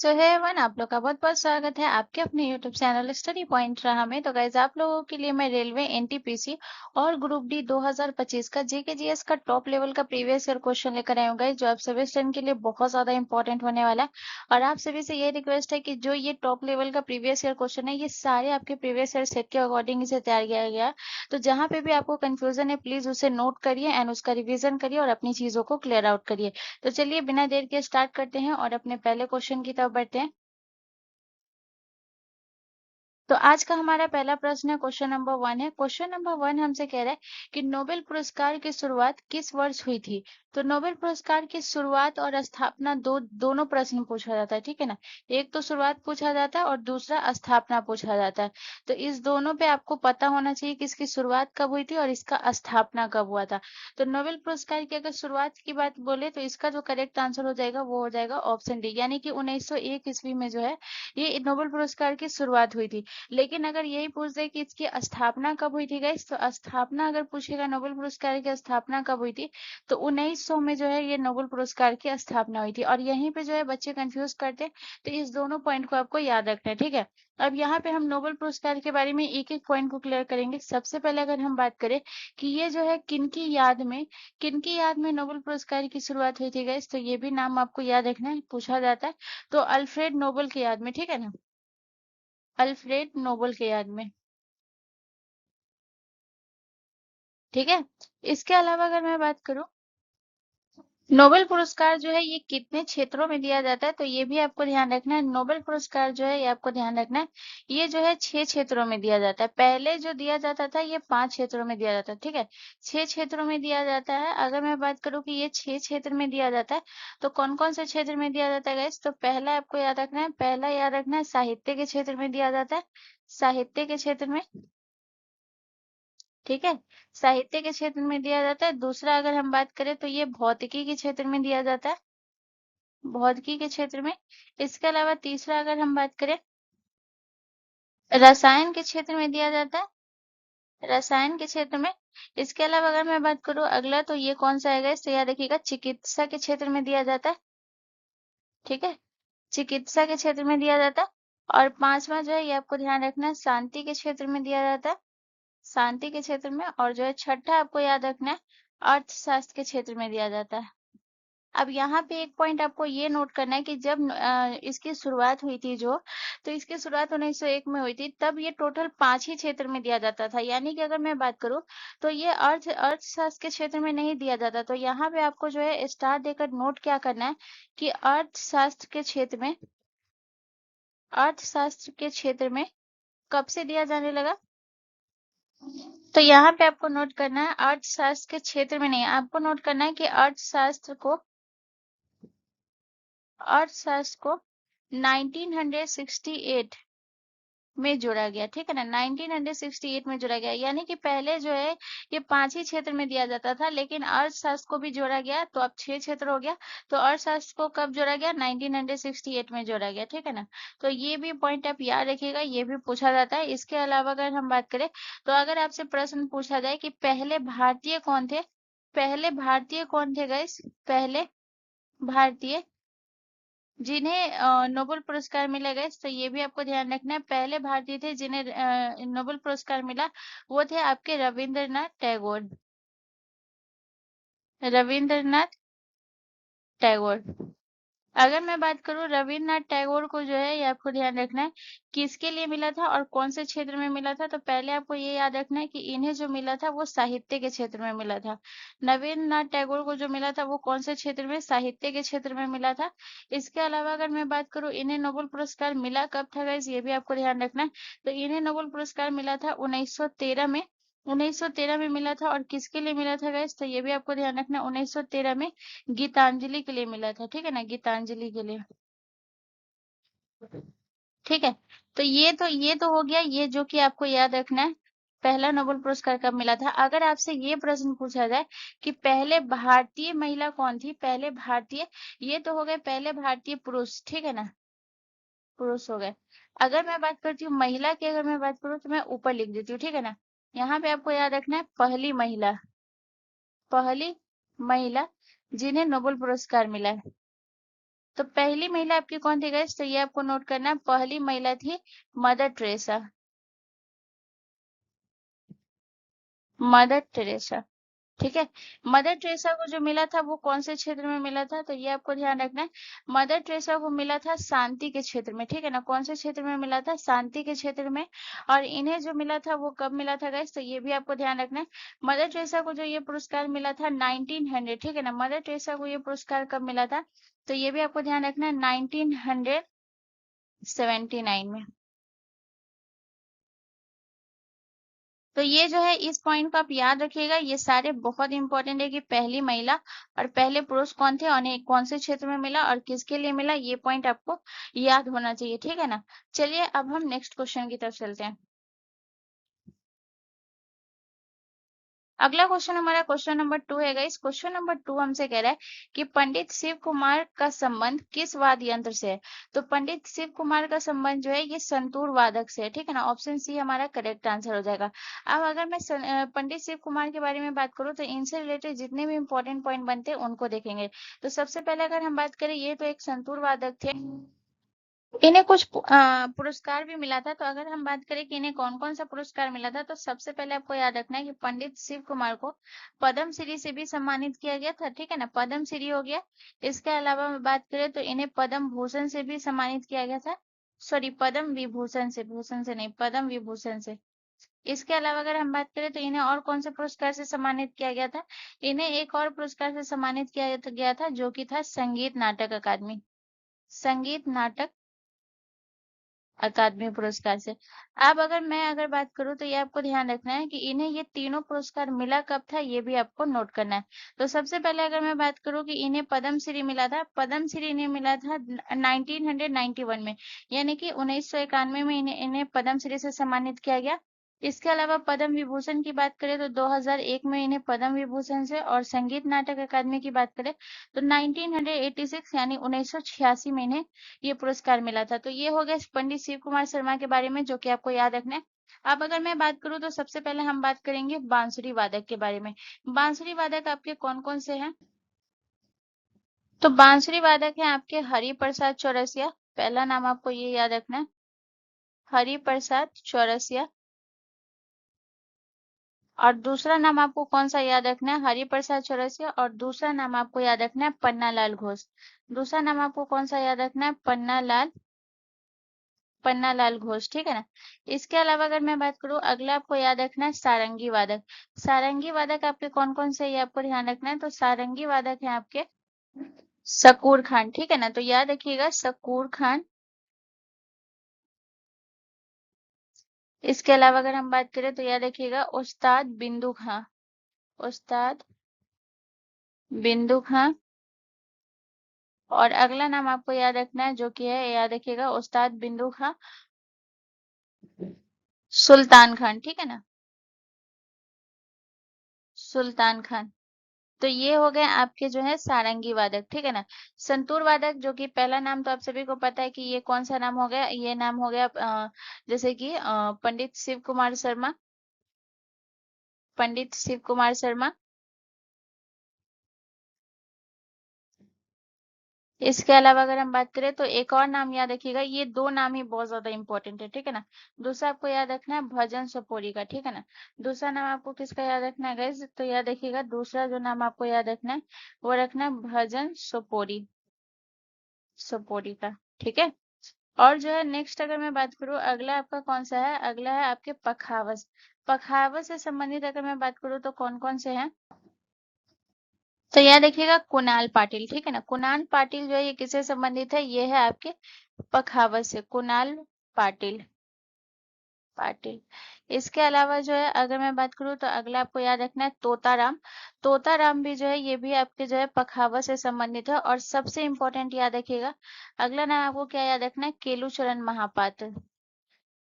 सो है वन आप लोग का बहुत बहुत स्वागत है आपके अपने यूट्यूब चैनल स्टडी पॉइंट रहा में। तो गाइज आप लोगों के लिए मैं रेलवे एनटीपीसी और ग्रुप डी 2025 का जीके जीएस का टॉप लेवल का प्रीवियस ईयर क्वेश्चन लेकर आए हूँ गाइज, जो आप सभी स्टूडेंट के लिए बहुत ज्यादा इंपॉर्टेंट होने वाला है। और आप सभी से ये रिक्वेस्ट है कि जो ये टॉप लेवल का प्रीवियस ईयर क्वेश्चन है, ये सारे आपके प्रीवियस ईयर सेट के अकॉर्डिंग इसे तैयार किया गया है। तो जहाँ पे भी आपको कंफ्यूजन है, प्लीज उसे नोट करिए एंड उसका रिविजन करिए और अपनी चीजों को क्लियर आउट करिए। तो चलिए बिना देर के स्टार्ट करते हैं और अपने पहले क्वेश्चन की तरफ बढ़ते हैं। तो आज का हमारा पहला प्रश्न है, क्वेश्चन नंबर 1 है। क्वेश्चन नंबर 1 हमसे कह रहा है कि नोबेल पुरस्कार की शुरुआत किस वर्ष हुई थी। तो नोबेल पुरस्कार की शुरुआत और स्थापना दोनों प्रश्न पूछा जाता है, ठीक है ना। एक तो शुरुआत पूछा जाता है और दूसरा स्थापना पूछा जाता है। तो इस दोनों पे आपको पता होना चाहिए कि इसकी शुरुआत कब हुई थी और इसका स्थापना कब हुआ था। तो नोबेल पुरस्कार की अगर शुरुआत की बात बोले तो इसका जो करेक्ट आंसर हो जाएगा वो हो जाएगा ऑप्शन डी, यानी कि 1901 ईस्वी में जो है ये नोबेल पुरस्कार की शुरुआत हुई थी। लेकिन अगर यही पूछ दे कि इसकी स्थापना कब हुई थी गाइस, तो स्थापना अगर पूछेगा नोबेल पुरस्कार की स्थापना कब हुई थी, तो 1900 में जो है ये नोबेल पुरस्कार की स्थापना हुई थी। और यहीं पे जो है बच्चे कंफ्यूज करते हैं, तो इस दोनों पॉइंट को आपको याद रखना है, ठीक है। अब यहाँ पे हम नोबेल पुरस्कार के बारे में एक एक पॉइंट को क्लियर करेंगे। सबसे पहले अगर हम बात करें कि ये जो है किनकी याद में नोबेल पुरस्कार की शुरुआत हुई थी गाइस, तो ये भी नाम आपको याद रखना है, पूछा जाता है। तो अल्फ्रेड नोबेल की याद में, ठीक है ना, अल्फ्रेड नोबेल के याद में, ठीक है। इसके अलावा अगर मैं बात करूं, नोबेल पुरस्कार जो है ये कितने क्षेत्रों में दिया जाता है, तो ये भी आपको ध्यान रखना है। नोबेल पुरस्कार जो है ये आपको ध्यान रखना है, ये जो है 6 क्षेत्रों में दिया जाता है। पहले जो दिया जाता था ये 5 क्षेत्रों में दिया जाता है, ठीक है। 6 क्षेत्रों में दिया जाता है। अगर मैं बात करूं कि ये 6 क्षेत्र में दिया जाता है, तो कौन कौन से क्षेत्र में दिया जाता है गाइस, तो पहला आपको याद रखना है, पहला याद रखना है साहित्य के क्षेत्र में दिया जाता है। साहित्य के क्षेत्र में, ठीक है, साहित्य के क्षेत्र में दिया जाता है। दूसरा अगर हम बात करें तो ये भौतिकी के क्षेत्र में दिया जाता है, भौतिकी के क्षेत्र में। इसके अलावा तीसरा अगर हम बात करें, रसायन के क्षेत्र में दिया जाता है, रसायन के क्षेत्र में। इसके अलावा अगर मैं बात करूं अगला, तो ये कौन सा आएगा, इससे याद रखिएगा, चिकित्सा के क्षेत्र में दिया जाता है, ठीक है, चिकित्सा के क्षेत्र में दिया जाता है। और पांचवा जो है ये आपको ध्यान रखना है, शांति के क्षेत्र में दिया जाता है, शांति के क्षेत्र में। और जो है छठा आपको याद रखना है, अर्थशास्त्र के क्षेत्र में दिया जाता है। अब यहाँ पे एक पॉइंट आपको ये नोट करना है कि जब इसकी शुरुआत हुई थी जो, तो इसकी शुरुआत 1901 में हुई थी, तब ये टोटल 5 ही क्षेत्र में दिया जाता था। यानी कि अगर मैं बात करूं तो ये अर्थशास्त्र के क्षेत्र में नहीं दिया जाता। तो यहाँ पे आपको जो है स्टार देकर नोट क्या करना है कि अर्थशास्त्र के क्षेत्र में, अर्थशास्त्र के क्षेत्र में कब से दिया जाने लगा। तो यहाँ पे आपको नोट करना है अर्थशास्त्र के क्षेत्र में नहीं, आपको नोट करना है कि अर्थशास्त्र को 1968 में जोड़ा गया, ठीक है ना, 1968 में जोड़ा गया। यानी कि पहले जो है ये 5 ही क्षेत्र में दिया जाता था, लेकिन अर्थशास्त्र को भी जोड़ा गया, तो अब 6 क्षेत्र हो गया। तो अर्थशास्त्र को कब जोड़ा गया, 1968 में जोड़ा गया, ठीक है ना। तो ये भी पॉइंट आप याद रखिएगा, ये भी पूछा जाता है। इसके अलावा अगर हम बात करें, तो अगर आपसे प्रश्न पूछा जाए कि पहले भारतीय कौन थे, पहले भारतीय कौन थे गाइस, पहले भारतीय जिन्हें नोबेल पुरस्कार मिला गया, तो ये भी आपको ध्यान रखना है। पहले भारतीय थे जिन्हें नोबेल पुरस्कार मिला, वो थे आपके रविंद्रनाथ टैगोर, रविंद्रनाथ टैगोर। अगर मैं बात करूं रविन्द्रनाथ टैगोर को जो है, ये आपको ध्यान रखना है किसके लिए मिला था और कौन से क्षेत्र में मिला था। तो पहले आपको ये याद रखना है कि इन्हें जो मिला था वो साहित्य के क्षेत्र में मिला था। रविन्द्रनाथ टैगोर को जो मिला था वो कौन से क्षेत्र में, साहित्य के क्षेत्र में मिला था। इसके अलावा अगर मैं बात करूं इन्हें नोबेल पुरस्कार मिला कब था गाइस, ये भी आपको ध्यान रखना है। तो इन्हें नोबेल पुरस्कार मिला था 1913 में, 1913 में मिला था। और किसके लिए मिला था गाइस, तो ये भी आपको ध्यान रखना है, 1913 में गीतांजलि के लिए मिला था, ठीक है ना, गीतांजलि के लिए, ठीक है। तो ये तो हो गया, ये जो कि आपको याद रखना है पहला नोबेल पुरस्कार कब मिला था। अगर आपसे ये प्रश्न पूछा जाए कि पहले भारतीय महिला कौन थी, पहले भारतीय, ये तो हो गए पहले भारतीय पुरुष, ठीक है ना, पुरुष हो गए। अगर मैं बात करती हूँ महिला की, अगर मैं बात करूँ तो मैं ऊपर लिख देती हूँ, ठीक है ना। यहाँ पे आपको याद रखना है पहली महिला, पहली महिला जिन्हें नोबेल पुरस्कार मिला है। तो पहली महिला आपकी कौन थी गाइस? तो ये आपको नोट करना है, पहली महिला थी मदर टेरेसा। मदर टेरेसा, ठीक है। मदर टेरेसा को जो मिला था वो कौन से क्षेत्र में मिला था? तो ये आपको ध्यान रखना है, मदर टेरेसा को मिला था शांति के क्षेत्र में, ठीक है ना। कौन से क्षेत्र में मिला था? शांति के क्षेत्र में। और इन्हें जो मिला था वो कब मिला था गाइस? तो ये भी आपको ध्यान रखना है, मदर टेरेसा को जो ये पुरस्कार मिला था 1900, ठीक है ना। मदर टेरेसा को ये पुरस्कार कब मिला था? तो ये भी आपको ध्यान रखना है, 1979 में। तो ये जो है इस पॉइंट को आप याद रखिएगा, ये सारे बहुत इंपॉर्टेंट है कि पहली महिला और पहले पुरुष कौन थे और कौन से क्षेत्र में मिला और किसके लिए मिला, ये पॉइंट आपको याद होना चाहिए, ठीक है ना। चलिए अब हम नेक्स्ट क्वेश्चन की तरफ चलते हैं। अगला क्वेश्चन हमारा क्वेश्चन नंबर 2 है गाइस। क्वेश्चन नंबर 2 हमसे कह रहा है कि पंडित शिव कुमार का संबंध किस वाद्य यंत्र से है? तो पंडित शिव कुमार का संबंध जो है ये संतूर वादक से है, ठीक है ना। ऑप्शन सी हमारा करेक्ट आंसर हो जाएगा। अब अगर मैं पंडित शिव कुमार के बारे में बात करूं तो इनसे रिलेटेड जितने भी इंपॉर्टेंट पॉइंट बनते हैं उनको देखेंगे। तो सबसे पहले अगर हम बात करें, ये तो एक संतूर वादक थे, इन्हें कुछ पुरस्कार भी मिला था। तो अगर हम बात करें कि इन्हें कौन कौन सा पुरस्कार मिला था, तो सबसे पहले आपको याद रखना है कि पंडित शिव कुमार को पद्म श्री से भी सम्मानित किया गया था, ठीक है ना। पद्म श्री हो गया। इसके अलावा मैं बात करें तो इन्हें पद्म भूषण से भी सम्मानित किया गया था। सॉरी, पद्म विभूषण से, भूषण से नहीं, पद्म विभूषण से। इसके अलावा अगर हम बात करें तो इन्हें और कौन से पुरस्कार से सम्मानित किया गया था? इन्हें एक और पुरस्कार से सम्मानित किया गया था, जो कि था संगीत नाटक अकादमी, संगीत नाटक अकादमी पुरस्कार से। अब अगर बात करूं तो ये आपको ध्यान रखना है कि इन्हें ये तीनों पुरस्कार मिला कब था, ये भी आपको नोट करना है। तो सबसे पहले अगर मैं बात करूं कि इन्हें पद्मश्री मिला था, पद्मश्री इन्हें मिला था 1991 में, यानी कि 1991 में इन्हें इन्हें पद्मश्री से सम्मानित किया गया। इसके अलावा पद्म विभूषण की बात करें तो 2001 में इन्हें पद्म विभूषण से, और संगीत नाटक अकादमी की बात करें तो 1986 यानी 1986 में इन्हें ये पुरस्कार मिला था। तो ये हो गया पंडित शिव कुमार शर्मा के बारे में, जो कि आपको याद रखना है। अब अगर मैं बात करूं तो सबसे पहले हम बात करेंगे बांसुरी वादक के बारे में। बांसुरी वादक आपके कौन कौन से हैं? तो बांसुरी वादक हैं आपके हरि प्रसाद चौरसिया, पहला नाम आपको ये याद रखना है, हरि प्रसाद चौरसिया। और दूसरा नाम आपको कौन सा याद रखना है? हरि प्रसाद चौरसिया। और दूसरा नाम आपको याद रखना है पन्नालाल घोष। दूसरा नाम आपको कौन सा याद रखना है? पन्नालाल घोष, ठीक है ना। इसके अलावा अगर मैं बात करूं, अगला आपको याद रखना है सारंगी वादक। सारंगी वादक आपके कौन कौन से, ये आपको ध्यान रखना है। तो सारंगी वादक है आपके शकूर खान, ठीक है ना। तो याद रखिएगा शकूर खान। इसके अलावा अगर हम बात करें तो याद रखिएगा उस्ताद बिंदु खां, उस्ताद बिंदु खां। और अगला नाम आपको याद रखना है, जो कि है, याद रखिएगा उस्ताद बिंदु खां सुल्तान खान, ठीक है ना, सुल्तान खान। तो ये हो गए आपके जो है सारंगी वादक, ठीक है ना। संतूर वादक, जो कि पहला नाम तो आप सभी को पता है कि ये कौन सा नाम हो गया, ये नाम हो गया जैसे कि पंडित शिव कुमार शर्मा, पंडित शिव कुमार शर्मा। इसके अलावा अगर हम बात करें तो एक और नाम याद रखिएगा, ये दो नाम ही बहुत ज्यादा इंपॉर्टेंट है, ठीक है ना। दूसरा आपको याद रखना है भजन सोपोरी का, ठीक है ना। दूसरा नाम आपको किसका याद रखना है गाइस? तो याद रखिएगा दूसरा जो नाम आपको याद रखना है वो रखना है भजन सोपोरी, सोपोरी का, ठीक है। और जो है नेक्स्ट अगर मैं बात करूं, अगला आपका कौन सा है? अगला है आपके पखावज। पखावज से संबंधित अगर मैं बात करूं तो कौन कौन से हैं? तो याद रखिएगा कुणाल पाटिल, ठीक है ना। कुणाल पाटिल जो है ये किससे संबंधित है? ये है आपके पखावज से, कुणाल पाटिल, पाटिल। इसके अलावा जो है अगर मैं बात करूं तो अगला आपको याद रखना है तोताराम। तोताराम भी जो है ये भी आपके जो है पखावज से संबंधित है। और सबसे इंपॉर्टेंट याद रखिएगा, अगला नाम आपको क्या याद रखना है? केलुचरण महापात्र।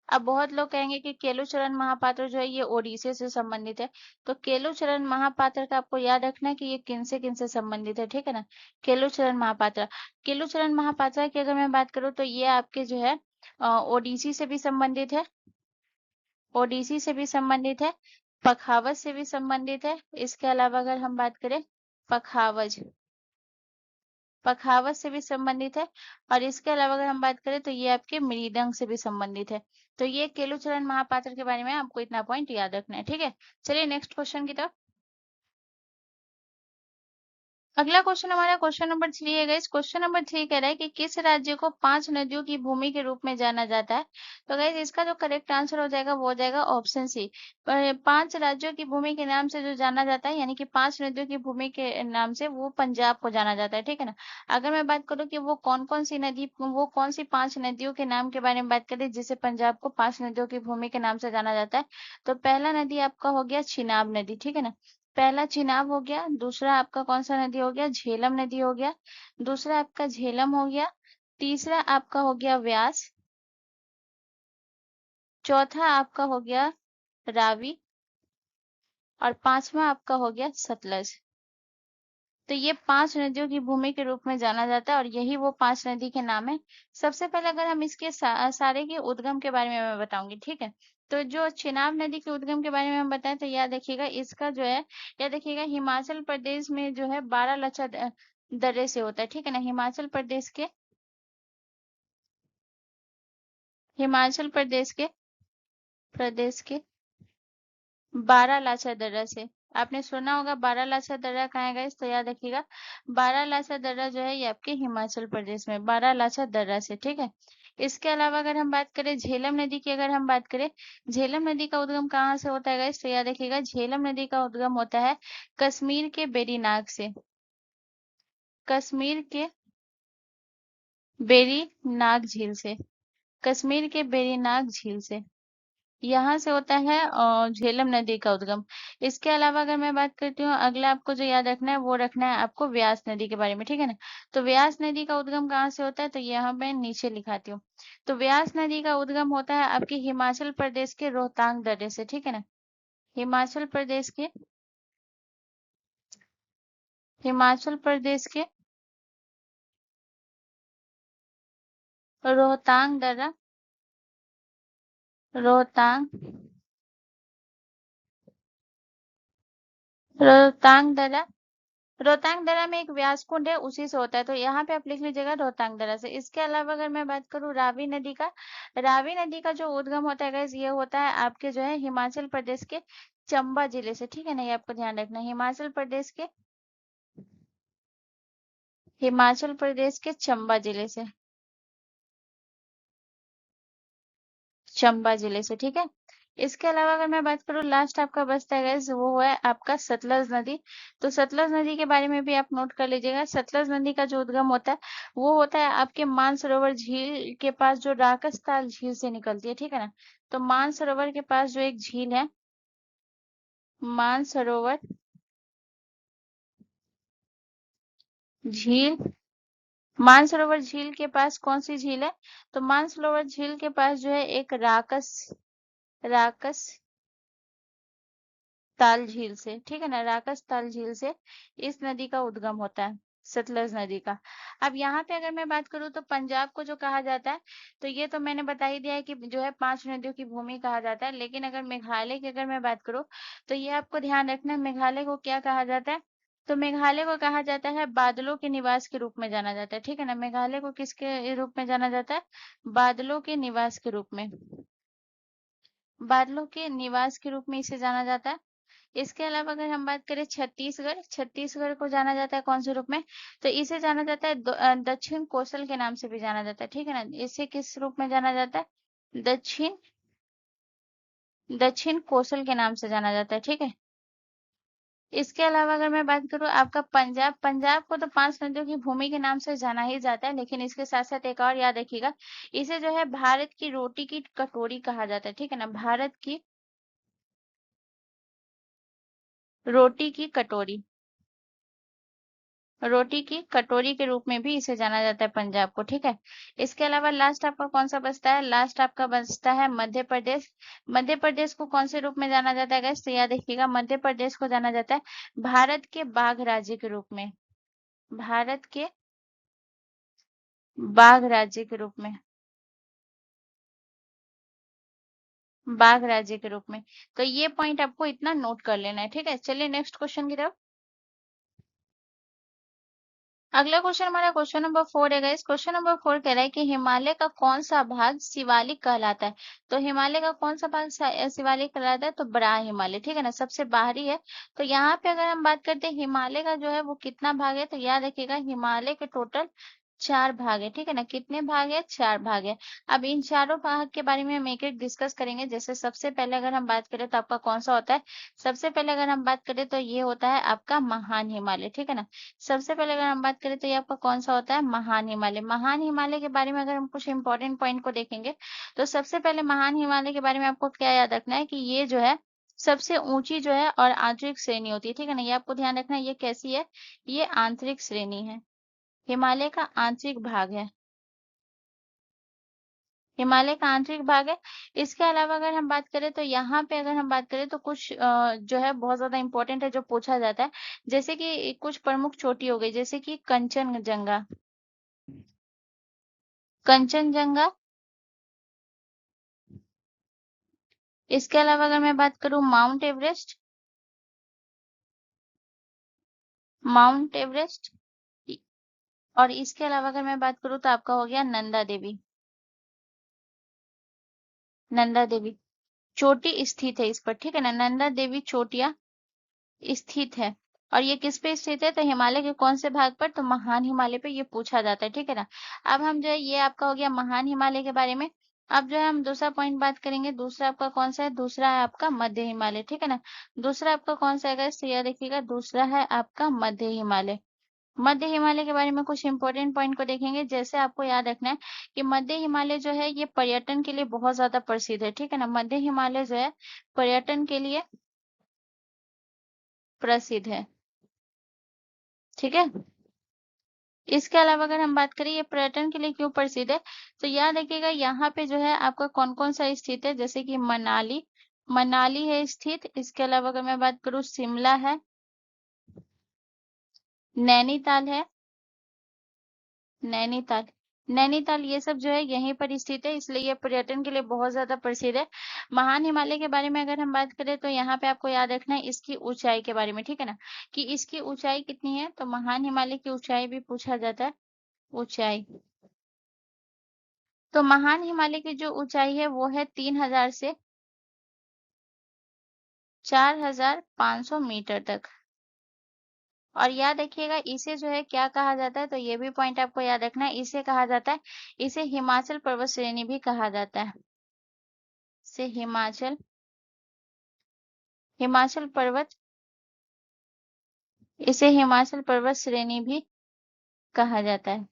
अब बहुत लोग कहेंगे कि केलुचरण महापात्र जो है ये ओडिसी से संबंधित है। तो केलुचरण महापात्र का आपको याद रखना है कि ये किन से संबंधित है, ठीक है ना। केलुचरण महापात्र, केलुचरण महापात्र की अगर मैं बात करूं तो ये आपके जो है ओडिसी से भी संबंधित है, ओडिसी से भी संबंधित है, पखावज से भी संबंधित है। इसके अलावा अगर हम बात करें पखावज, पखावत से भी संबंधित है, और इसके अलावा अगर हम बात करें तो ये आपके मृदंग से भी संबंधित है। तो ये केलुचरण महापात्र के बारे में आपको इतना पॉइंट याद रखना है, ठीक है। चलिए नेक्स्ट क्वेश्चन की तरफ। अगला क्वेश्चन हमारा क्वेश्चन नंबर 3 है गाइस। क्वेश्चन नंबर 3 कह रहा है कि किस राज्य को 5 नदियों की भूमि के रूप में जाना जाता है। तो गाइस इसका जो करेक्ट आंसर हो जाएगा वो हो जाएगा ऑप्शन सी। 5 राज्यों की भूमि के नाम से जो जाना जाता है, यानी कि 5 नदियों की भूमि के नाम से वो पंजाब को जाना जाता है, ठीक है ना। अगर मैं बात करूँ कि वो कौन कौन सी नदी, वो कौन सी 5 नदियों के नाम के बारे में बात करें जिसे पंजाब को 5 नदियों की भूमि के नाम से जाना जाता है, तो पहला नदी आपका हो गया चिनाब नदी, ठीक है ना। पहला चिनाब हो गया। दूसरा आपका कौन सा नदी हो गया, झेलम नदी हो गया। दूसरा आपका झेलम हो गया। तीसरा आपका हो गया व्यास। चौथा आपका हो गया रावी। और पांचवा आपका हो गया सतलज। तो ये 5 नदियों की भूमि के रूप में जाना जाता है, और यही वो 5 नदी के नाम है। सबसे पहले अगर हम इसके सारे के उद्गम के बारे में मैं बताऊंगी, ठीक है। तो जो चिनाब नदी के उद्गम के बारे में हम बताएं तो याद रखिएगा इसका जो है, याद रखिएगा हिमाचल प्रदेश में जो है बारालाचा दर्रे से होता है, ठीक है ना। हिमाचल प्रदेश के बारालाचा दर्रा से। आपने सुना होगा बारालाचा दर्रा कहाँ है गाइस, तो याद रखिएगा बारालाचा दर्रा जो है ये आपके हिमाचल प्रदेश में बारालाचा दर्रा से, ठीक है। इसके अलावा अगर हम बात करें झेलम नदी की, अगर हम बात करें झेलम नदी का उद्गम कहाँ से होता है गाइस, तो याद रखिएगा झेलम नदी का उद्गम होता है कश्मीर के बेरीनाग से। कश्मीर के बेरीनाग झील से। कश्मीर के बेरीनाग झील से यहाँ से होता है झेलम नदी का उद्गम। इसके अलावा अगर मैं बात करती हूँ, अगला आपको जो याद रखना है वो रखना है आपको व्यास नदी के बारे में, ठीक है ना। तो व्यास नदी का उद्गम कहाँ से होता है, तो यहाँ मैं नीचे लिखाती हूँ। तो व्यास नदी का उद्गम होता है आपके हिमाचल प्रदेश के रोहतांग दर्रे से, ठीक है ना। हिमाचल प्रदेश के हिमाचल प्रदेश के रोहतांग दर्रा रोहतांग रोहतांग दर्रा रोहतांग दर्रा में एक व्यास कुंड है, उसी से होता है। तो यहाँ पे आप लिख लीजिएगा रोहतांग दर्रा से। इसके अलावा अगर मैं बात करूँ रावी नदी का, रावी नदी का जो उद्गम होता है गाइस, ये होता है आपके जो है हिमाचल प्रदेश के चंबा जिले से, ठीक है ना। ये आपको ध्यान रखना है, हिमाचल प्रदेश के चंबा जिले से, ठीक है। इसके अलावा अगर मैं बात करूँ लास्ट आपका बचता है गाइस, वो है आपका सतलज नदी। तो सतलज नदी के बारे में भी आप नोट कर लीजिएगा। सतलज नदी का जो उद्गम होता है वो होता है आपके मानसरोवर झील के पास जो राकसताल झील से निकलती है, ठीक है ना। तो मानसरोवर के पास जो एक झील है, मानसरोवर झील मानसरोवर झील के पास कौन सी झील है, तो मानसरोवर झील के पास जो है एक राकस ताल झील से, ठीक है ना। राकस ताल झील से इस नदी का उद्गम होता है, सतलज नदी का। अब यहाँ पे अगर मैं बात करूँ तो पंजाब को जो कहा जाता है, तो ये तो मैंने बता ही दिया है कि जो है 5 नदियों की भूमि कहा जाता है। लेकिन अगर मेघालय की अगर मैं बात करूँ तो ये आपको ध्यान रखना है, मेघालय को क्या कहा जाता है, तो मेघालय को कहा जाता है बादलों के निवास के रूप में जाना जाता है, ठीक है ना। मेघालय को किसके रूप में जाना जाता है, बादलों के निवास के रूप में, बादलों के निवास के रूप में इसे जाना जाता है। इसके अलावा अगर हम बात करें छत्तीसगढ़, छत्तीसगढ़ को जाना जाता है कौन से रूप में, तो इसे जाना जाता है दक्षिण कोसल के नाम से भी जाना जाता है, ठीक है ना। इसे किस रूप में जाना जाता है, दक्षिण दक्षिण कोसल के नाम से जाना जाता है, ठीक है। इसके अलावा अगर मैं बात करूँ आपका पंजाब, पंजाब को तो 5 नदियों की भूमि के नाम से जाना ही जाता है, लेकिन इसके साथ साथ एक और याद रखिएगा, इसे जो है भारत की रोटी की कटोरी कहा जाता है, ठीक है ना। भारत की रोटी की कटोरी, रोटी की कटोरी के रूप में भी इसे जाना जाता है पंजाब को, ठीक है। इसके अलावा लास्ट आपका कौन सा बचता है, लास्ट आपका बचता है मध्य प्रदेश। मध्य प्रदेश को कौन से रूप में जाना जाता है गाइस, तो याद रखिएगा मध्य प्रदेश को जाना जाता है भारत के बाघ राज्य के रूप में, भारत के बाघ राज्य के रूप में, बाघ राज्य के रूप में। तो ये पॉइंट आपको इतना नोट कर लेना है, ठीक है। चलिए नेक्स्ट क्वेश्चन की तरफ। अगला क्वेश्चन हमारा क्वेश्चन नंबर 4 है गाइस। क्वेश्चन नंबर 4 कह रहा है कि हिमालय का कौन सा भाग शिवालिक कहलाता है। तो हिमालय का कौन सा भाग शिवालिक कहलाता है, तो बड़ा हिमालय, ठीक है ना, सबसे बाहरी है। तो यहाँ पे अगर हम बात करते हैं हिमालय का जो है वो कितना भाग है, तो याद रखिएगा हिमालय के टोटल 4 भाग है, ठीक है ना। कितने भाग है, 4 भाग है। अब इन चारों भाग के बारे में हम एक एक डिस्कस करेंगे। जैसे सबसे पहले अगर हम बात करें तो आपका कौन सा होता है, सबसे पहले अगर हम बात करें तो ये होता है आपका महान हिमालय, ठीक है ना। सबसे पहले अगर हम बात करें तो ये आपका कौन सा होता है, महान हिमालय। महान हिमालय के बारे में अगर हम कुछ इंपॉर्टेंट पॉइंट को देखेंगे तो सबसे पहले महान हिमालय के बारे में आपको क्या याद रखना है कि ये जो है सबसे ऊंची जो है और आंतरिक श्रेणी होती है, ठीक है ना। ये आपको ध्यान रखना है, ये कैसी है, ये आंतरिक श्रेणी है, हिमालय का आंतरिक भाग है, हिमालय का आंतरिक भाग है। इसके अलावा अगर हम बात करें तो यहाँ पे अगर हम बात करें तो कुछ जो है बहुत ज्यादा इंपॉर्टेंट है जो पूछा जाता है। जैसे कि कुछ प्रमुख चोटी हो गई, जैसे कि कंचनजंगा, कंचनजंगा। इसके अलावा अगर मैं बात करूं माउंट एवरेस्ट, माउंट एवरेस्ट। इ- और इसके अलावा अगर मैं बात करूं तो आपका हो गया नंदा देवी, नंदा देवी चोटी स्थित है इस पर, ठीक है ना। नंदा देवी चोटियां स्थित है। और ये किस पे स्थित है, तो हिमालय के कौन से भाग पर, तो महान हिमालय पे ये पूछा जाता है, ठीक है ना। अब हम जो है ये आपका हो गया महान हिमालय के बारे में। अब जो है हम दूसरा पॉइंट बात करेंगे। दूसरा आपका कौन सा है, दूसरा है आपका मध्य हिमालय, ठीक है ना। दूसरा आपका कौन सा है guys? तो यह देखिएगा, दूसरा है आपका मध्य हिमालय। मध्य हिमालय के बारे में कुछ इंपॉर्टेंट पॉइंट को देखेंगे। जैसे आपको याद रखना है कि मध्य हिमालय जो है ये पर्यटन के लिए बहुत ज्यादा प्रसिद्ध है, ठीक है ना। मध्य हिमालय जो है पर्यटन के लिए प्रसिद्ध है, ठीक है। इसके अलावा अगर हम बात करें ये पर्यटन के लिए क्यों प्रसिद्ध है, तो याद रखिएगा यहाँ पे जो है आपका कौन कौन सा स्थित है। जैसे कि मनाली, मनाली है स्थित। इसके अलावा अगर मैं बात करूँ शिमला है, नैनीताल है, नैनीताल, नैनीताल ये सब जो है यहीं पर स्थित है, इसलिए ये पर्यटन के लिए बहुत ज्यादा प्रसिद्ध है। महान हिमालय के बारे में अगर हम बात करें तो यहाँ पे आपको याद रखना है इसकी ऊंचाई के बारे में, ठीक है ना, कि इसकी ऊंचाई कितनी है। तो महान हिमालय की ऊंचाई भी पूछा जाता है, ऊंचाई। तो महान हिमालय की जो ऊंचाई है वो है 3000 से 4500 मीटर तक। और याद रखिएगा इसे जो है क्या कहा जाता है, तो ये भी पॉइंट आपको याद रखना है, इसे कहा जाता है, इसे हिमाचल पर्वत श्रेणी भी कहा जाता है। इसे हिमाचल, हिमाचल पर्वत, इसे हिमाचल पर्वत श्रेणी भी कहा जाता है,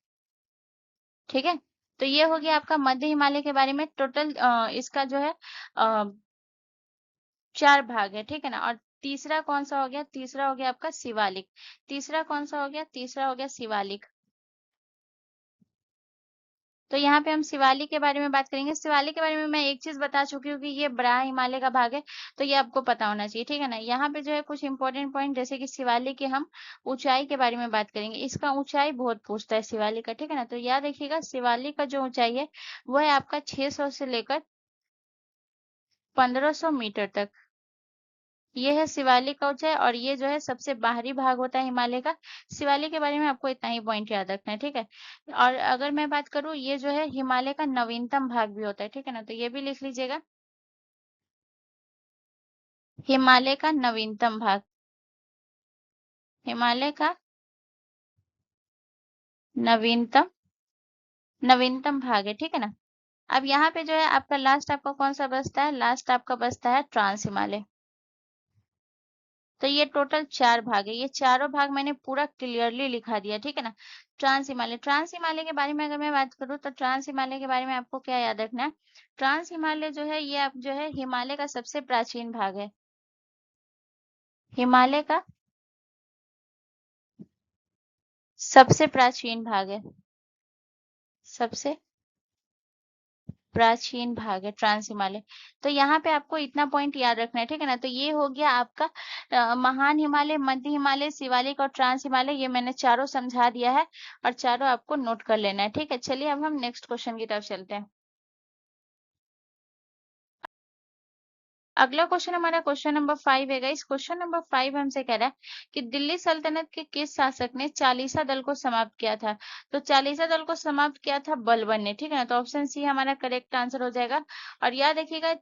ठीक है। तो ये हो गया आपका मध्य हिमालय के बारे में। टोटल इसका जो है 4 भाग है, ठीक है ना। और तीसरा कौन सा हो गया, तीसरा हो गया आपका शिवालिक। तीसरा कौन सा हो गया, तीसरा हो गया शिवालिक। तो यहाँ पे हम शिवालिक के बारे में बात करेंगे। शिवालिक के बारे में मैं एक चीज बता चुकी हूँ कि ये बड़ा हिमालय का भाग है, तो ये आपको पता होना चाहिए, ठीक है ना। यहाँ पे जो है कुछ इंपॉर्टेंट पॉइंट, जैसे कि शिवालिक की हम ऊंचाई के बारे में बात करेंगे। इसका ऊंचाई बहुत पूछता है शिवालिक का, ठीक है ना। तो याद रखिएगा शिवालिक का जो ऊंचाई है वो है आपका 600 से लेकर 1500 मीटर तक। ये है शिवालिक का ऊंचाई, और ये जो है सबसे बाहरी भाग होता है हिमालय का। शिवालिक के बारे में आपको इतना ही पॉइंट याद रखना है, ठीक है। और अगर मैं बात करूँ, ये जो है हिमालय का नवीनतम भाग भी होता है, ठीक है ना। तो ये भी लिख लीजिएगा, हिमालय का नवीनतम भाग, हिमालय का नवीनतम, नवीनतम भाग है, ठीक है ना। अब यहाँ पे जो है आपका लास्ट आपका कौन सा बचता है, लास्ट आपका बचता है ट्रांस हिमालय। तो ये टोटल 4 भाग है, ये चारों भाग मैंने पूरा क्लियरली लिखा दिया, ठीक है ना। ट्रांस हिमालय, ट्रांस हिमालय के बारे में अगर मैं बात करूँ तो ट्रांस हिमालय के बारे में आपको क्या याद रखना है। ट्रांस हिमालय जो है ये आप जो है हिमालय का सबसे प्राचीन भाग है, हिमालय का सबसे प्राचीन भाग है, सबसे प्राचीन भाग है ट्रांस हिमालय। तो यहाँ पे आपको इतना पॉइंट याद रखना है, ठीक है ना। तो ये हो गया आपका महान हिमालय, मध्य हिमालय, शिवालिक और ट्रांस हिमालय, ये मैंने चारों समझा दिया है, और चारों आपको नोट कर लेना है, ठीक है। चलिए अब हम नेक्स्ट क्वेश्चन की तरफ चलते हैं। अगला क्वेश्चन हमारा क्वेश्चन नंबर 5 है गाइस। क्वेश्चन नंबर 5 हमसे कह रहा है कि दिल्ली सल्तनत के किस शासक ने चालीसा दल को समाप्त किया था? तो चालीसा दल को समाप्त किया था बलबन ने, ठीक है ना। तो ऑप्शन सी हमारा करेक्ट आंसर हो जाएगा। और याद रखिएगा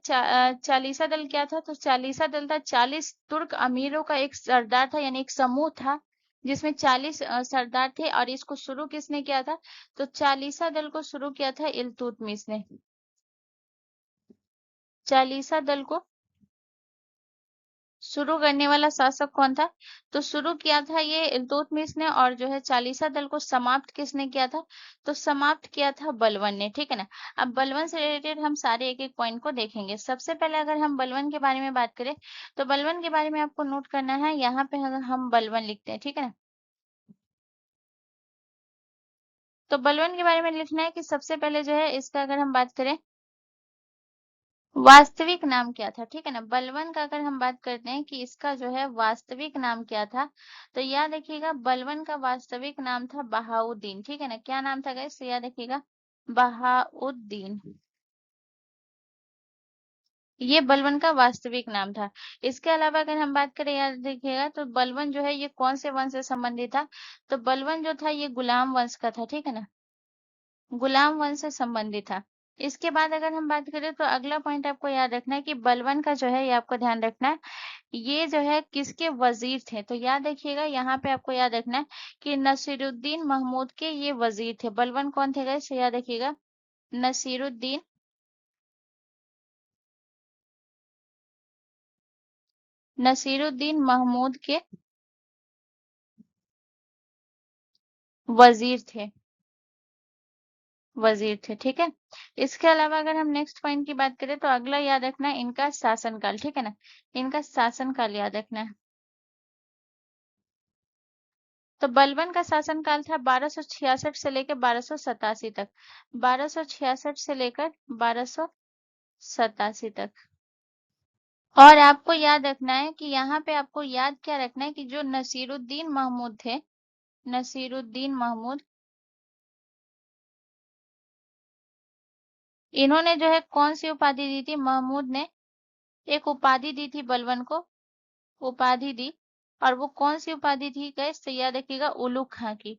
चालीसा दल क्या था? तो चालीसा दल था 40 तुर्क अमीरों का एक सरदार था, यानी एक समूह था जिसमें 40 सरदार थे। और इसको शुरू किसने किया था? तो चालीसा दल को शुरू किया था इल्तुतमिश ने। चालीसा दल को शुरू करने वाला शासक कौन था? तो शुरू किया था ये इल्तुतमिश ने। और जो है चालीसा दल को समाप्त किसने किया था? तो समाप्त किया था बलबन ने, ठीक है ना। अब बलबन से रिलेटेड हम सारे एक एक पॉइंट को देखेंगे। सबसे पहले अगर हम बलबन के बारे में बात करें तो बलबन के बारे में आपको नोट करना है, यहाँ पे अगर हम बलबन लिखते हैं, ठीक है ना। तो बलबन के बारे में लिखना है कि सबसे पहले जो है इसका अगर हम बात करें वास्तविक नाम क्या था, ठीक है ना। बलबन का अगर हम बात करते हैं कि इसका जो है वास्तविक नाम क्या था, तो याद रखिएगा बलबन का वास्तविक नाम था बहाउद्दीन, ठीक है ना। क्या नाम था गाइस? तो याद रखिएगा बहाउद्दीन। ये बलबन का वास्तविक नाम था। इसके अलावा अगर हम बात करें, याद रखिएगा तो बलबन जो है ये कौन से वंश से संबंधित था? तो बलबन जो था ये गुलाम वंश का था, ठीक है ना। गुलाम वंश से संबंधित था। इसके बाद अगर हम बात करें तो अगला पॉइंट आपको याद रखना है कि बलबन का जो है ये आपको ध्यान रखना है, ये जो है किसके वजीर थे? तो याद रखिएगा यहाँ पे आपको याद रखना है कि नसीरुद्दीन महमूद के ये वजीर थे। बलबन कौन थे गाइस? याद रखिएगा नसीरुद्दीन नसीरुद्दीन महमूद के वजीर थे। वजीर थे, ठीक है। इसके अलावा अगर हम नेक्स्ट पॉइंट की बात करें तो अगला याद रखना है इनका शासनकाल, ठीक है ना। इनका शासनकाल याद रखना है। तो बलबन का शासनकाल था 1266 से लेकर 1287 तक। 1266 से लेकर 1287 तक। और आपको याद रखना है कि यहाँ पे आपको याद क्या रखना है कि जो नसीरुद्दीन महमूद थे, नसीरुद्दीन महमूद, इन्होंने जो है कौन सी उपाधि दी थी? महमूद ने एक उपाधि दी थी बलबन को, उपाधि दी। और वो कौन सी उपाधि थी गैस? तो याद रखिएगा उलुग खां की,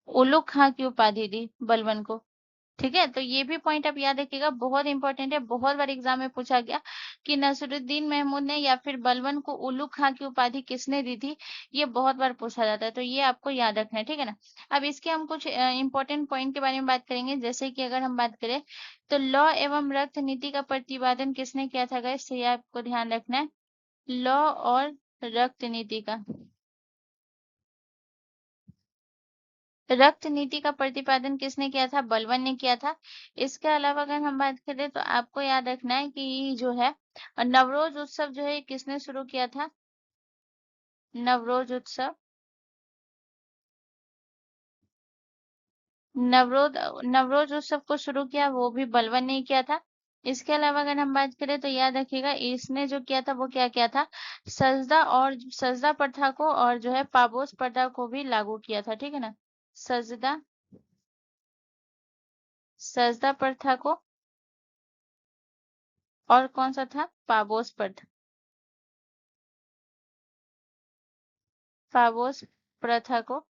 उलुग खां की उपाधि दी बलबन को, ठीक है। तो ये भी पॉइंट आप याद रखिएगा, बहुत इंपॉर्टेंट है। बहुत बार एग्जाम में पूछा गया कि नसरुद्दीन महमूद ने या फिर बलबन को उल्लू खां की उपाधि किसने दी थी। ये बहुत बार पूछा जाता है, तो ये आपको याद रखना है, ठीक है ना। अब इसके हम कुछ इंपॉर्टेंट पॉइंट के बारे में बात करेंगे। जैसे कि अगर हम बात करें तो लॉ एवं रक्त नीति का प्रतिपादन किसने किया था गाइस? ये आपको ध्यान रखना है, लॉ और रक्त नीति का, रक्त नीति का प्रतिपादन किसने किया था? बलबन ने किया था। इसके अलावा अगर हम बात करें तो आपको याद रखना है कि जो है नवरोज उत्सव जो है किसने शुरू किया था? नवरोज उत्सव, नवरोज नवरोज उत्सव को शुरू किया वो भी बलबन ने ही किया था। इसके अलावा अगर हम बात करें तो याद रखिएगा इसने जो किया था वो क्या किया था? सजदा और सजदा प्रथा को और जो है पाबोस प्रथा को भी लागू किया था, ठीक है ना। सजदा सजदा प्रथा को और कौन सा था? पाबोस प्रथा, पाबोस प्रथा को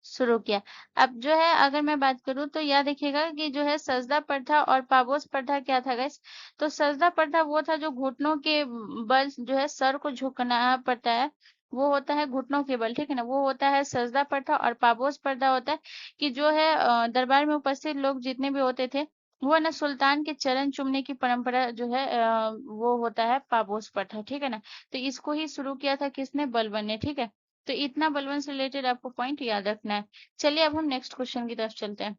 शुरू किया। अब जो है अगर मैं बात करूं तो याद रखिएगा कि जो है सजदा प्रथा और पाबोस प्रथा क्या था गाइस? तो सजदा प्रथा वो था जो घुटनों के बल जो है सर को झुकना पड़ता है, वो होता है घुटनों के बल, ठीक है ना। वो होता है सजदा प्रथा। और पाबोस प्रथा होता है कि जो है दरबार में उपस्थित लोग जितने भी होते थे वो ना सुल्तान के चरण चूमने की परंपरा जो है वो होता है पाबोस प्रथा, ठीक है ना। तो इसको ही शुरू किया था किसने? बलबन ने, ठीक है। तो इतना बलवन से रिलेटेड आपको पॉइंट याद रखना है। चलिए अब हम नेक्स्ट क्वेश्चन की तरफ चलते हैं।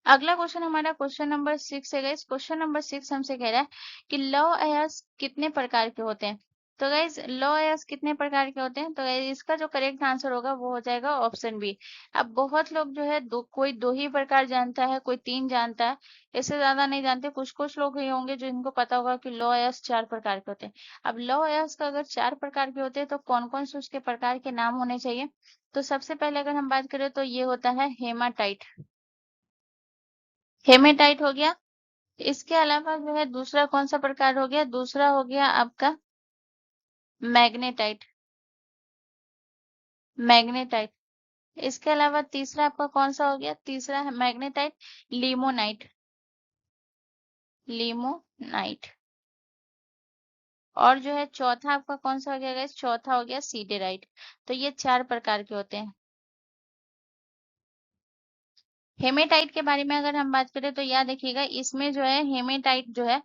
अगला क्वेश्चन हमारा क्वेश्चन नंबर 6 है गाइस। क्वेश्चन नंबर 6 हमसे कह रहा है कि लॉ एयर्स कितने प्रकार के होते हैं? तो गाइस लॉ एयर्स कितने प्रकार के होते हैं? तो गाइस इसका जो करेक्ट आंसर होगा वो हो जाएगा ऑप्शन बी। अब बहुत लोग जो है कोई दो ही प्रकार जानता है, कोई तीन जानता है, इससे ज्यादा नहीं जानते। कुछ कुछ लोग ही होंगे जिनको पता होगा कि लॉ एयर्स चार प्रकार के होते हैं। अब लॉ एयर्स का अगर चार प्रकार के होते हैं तो कौन कौन से उसके प्रकार के नाम होने चाहिए? तो सबसे पहले अगर हम बात करें तो ये होता है हेमाटाइट, हेमेटाइट हो गया। इसके अलावा जो है दूसरा कौन सा प्रकार हो गया, दूसरा हो गया आपका मैग्नेटाइट। मैग्नेटाइट। इसके अलावा तीसरा आपका कौन सा हो गया, तीसरा है मैग्नेटाइट, लिमोनाइट। लिमोनाइट। और जो है चौथा आपका कौन सा हो गया गाइस, चौथा हो गया सीडेराइट। तो ये 4 प्रकार के होते हैं। हेमेटाइट के बारे में अगर हम बात करें तो याद रखिएगा, इसमें जो है हेमेटाइट जो है,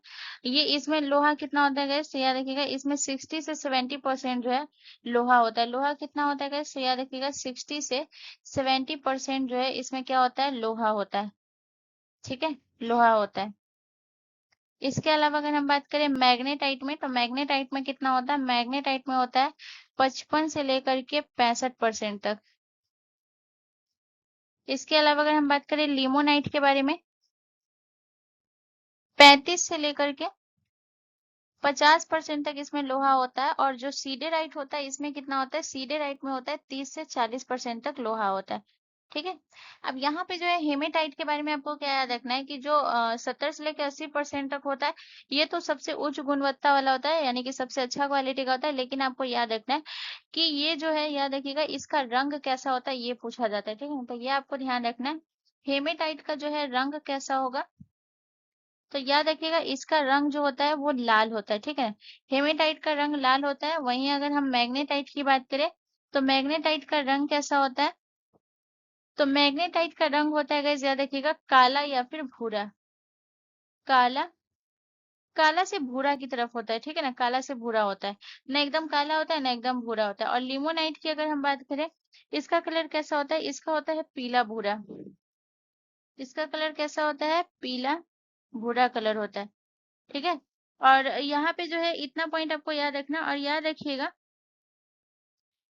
ये इसमें लोहा कितना होता है गैस, तो याद रखिएगा इसमें 60 से 70% जो है लोहा होता है। लोहा कितना होता है गैस, तो याद रखिएगा 60 से 70% जो है इसमें क्या होता है, लोहा होता है। ठीक है, लोहा होता है। इसके अलावा अगर हम बात करें मैग्नेटाइट में, तो मैग्नेटाइट में कितना होता है, मैग्नेटाइट में होता है 55 से लेकर के 65% तक। इसके अलावा अगर हम बात करें लिमोनाइट के बारे में, 35 से लेकर के 50% तक इसमें लोहा होता है। और जो सीडेराइट होता है इसमें कितना होता है, सीडेराइट में होता है 30 से 40% तक लोहा होता है। ठीक है। अब यहाँ पे जो है हेमेटाइट के बारे में आपको क्या याद रखना है कि जो 70 से लेकर 80% तक होता है, ये तो सबसे उच्च गुणवत्ता वाला होता है, यानी कि सबसे अच्छा क्वालिटी का होता है। लेकिन आपको याद रखना है कि ये जो है, याद रखिएगा इसका रंग कैसा होता है, ये पूछा जाता है। ठीक है, तो ये आपको ध्यान रखना है, हेमेटाइट का जो है रंग कैसा होगा, तो याद रखिएगा इसका रंग जो होता है वो लाल होता है। ठीक है, हेमेटाइट का रंग लाल होता है। वहीं अगर हम मैग्नेटाइट की बात करें, तो मैग्नेटाइट का रंग कैसा होता है, तो मैग्नेटाइट का रंग होता है गाइस, याद रखिएगा काला या फिर भूरा। काला, काला से भूरा की तरफ होता है। ठीक है ना, काला से भूरा होता है, ना एकदम काला होता है ना एकदम भूरा होता है। और लिमोनाइट की अगर हम बात करें, इसका कलर कैसा होता है, इसका होता है पीला भूरा। इसका कलर कैसा होता है, पीला भूरा कलर होता है। ठीक है। और यहाँ पे जो है इतना पॉइंट आपको याद रखना, और याद रखिएगा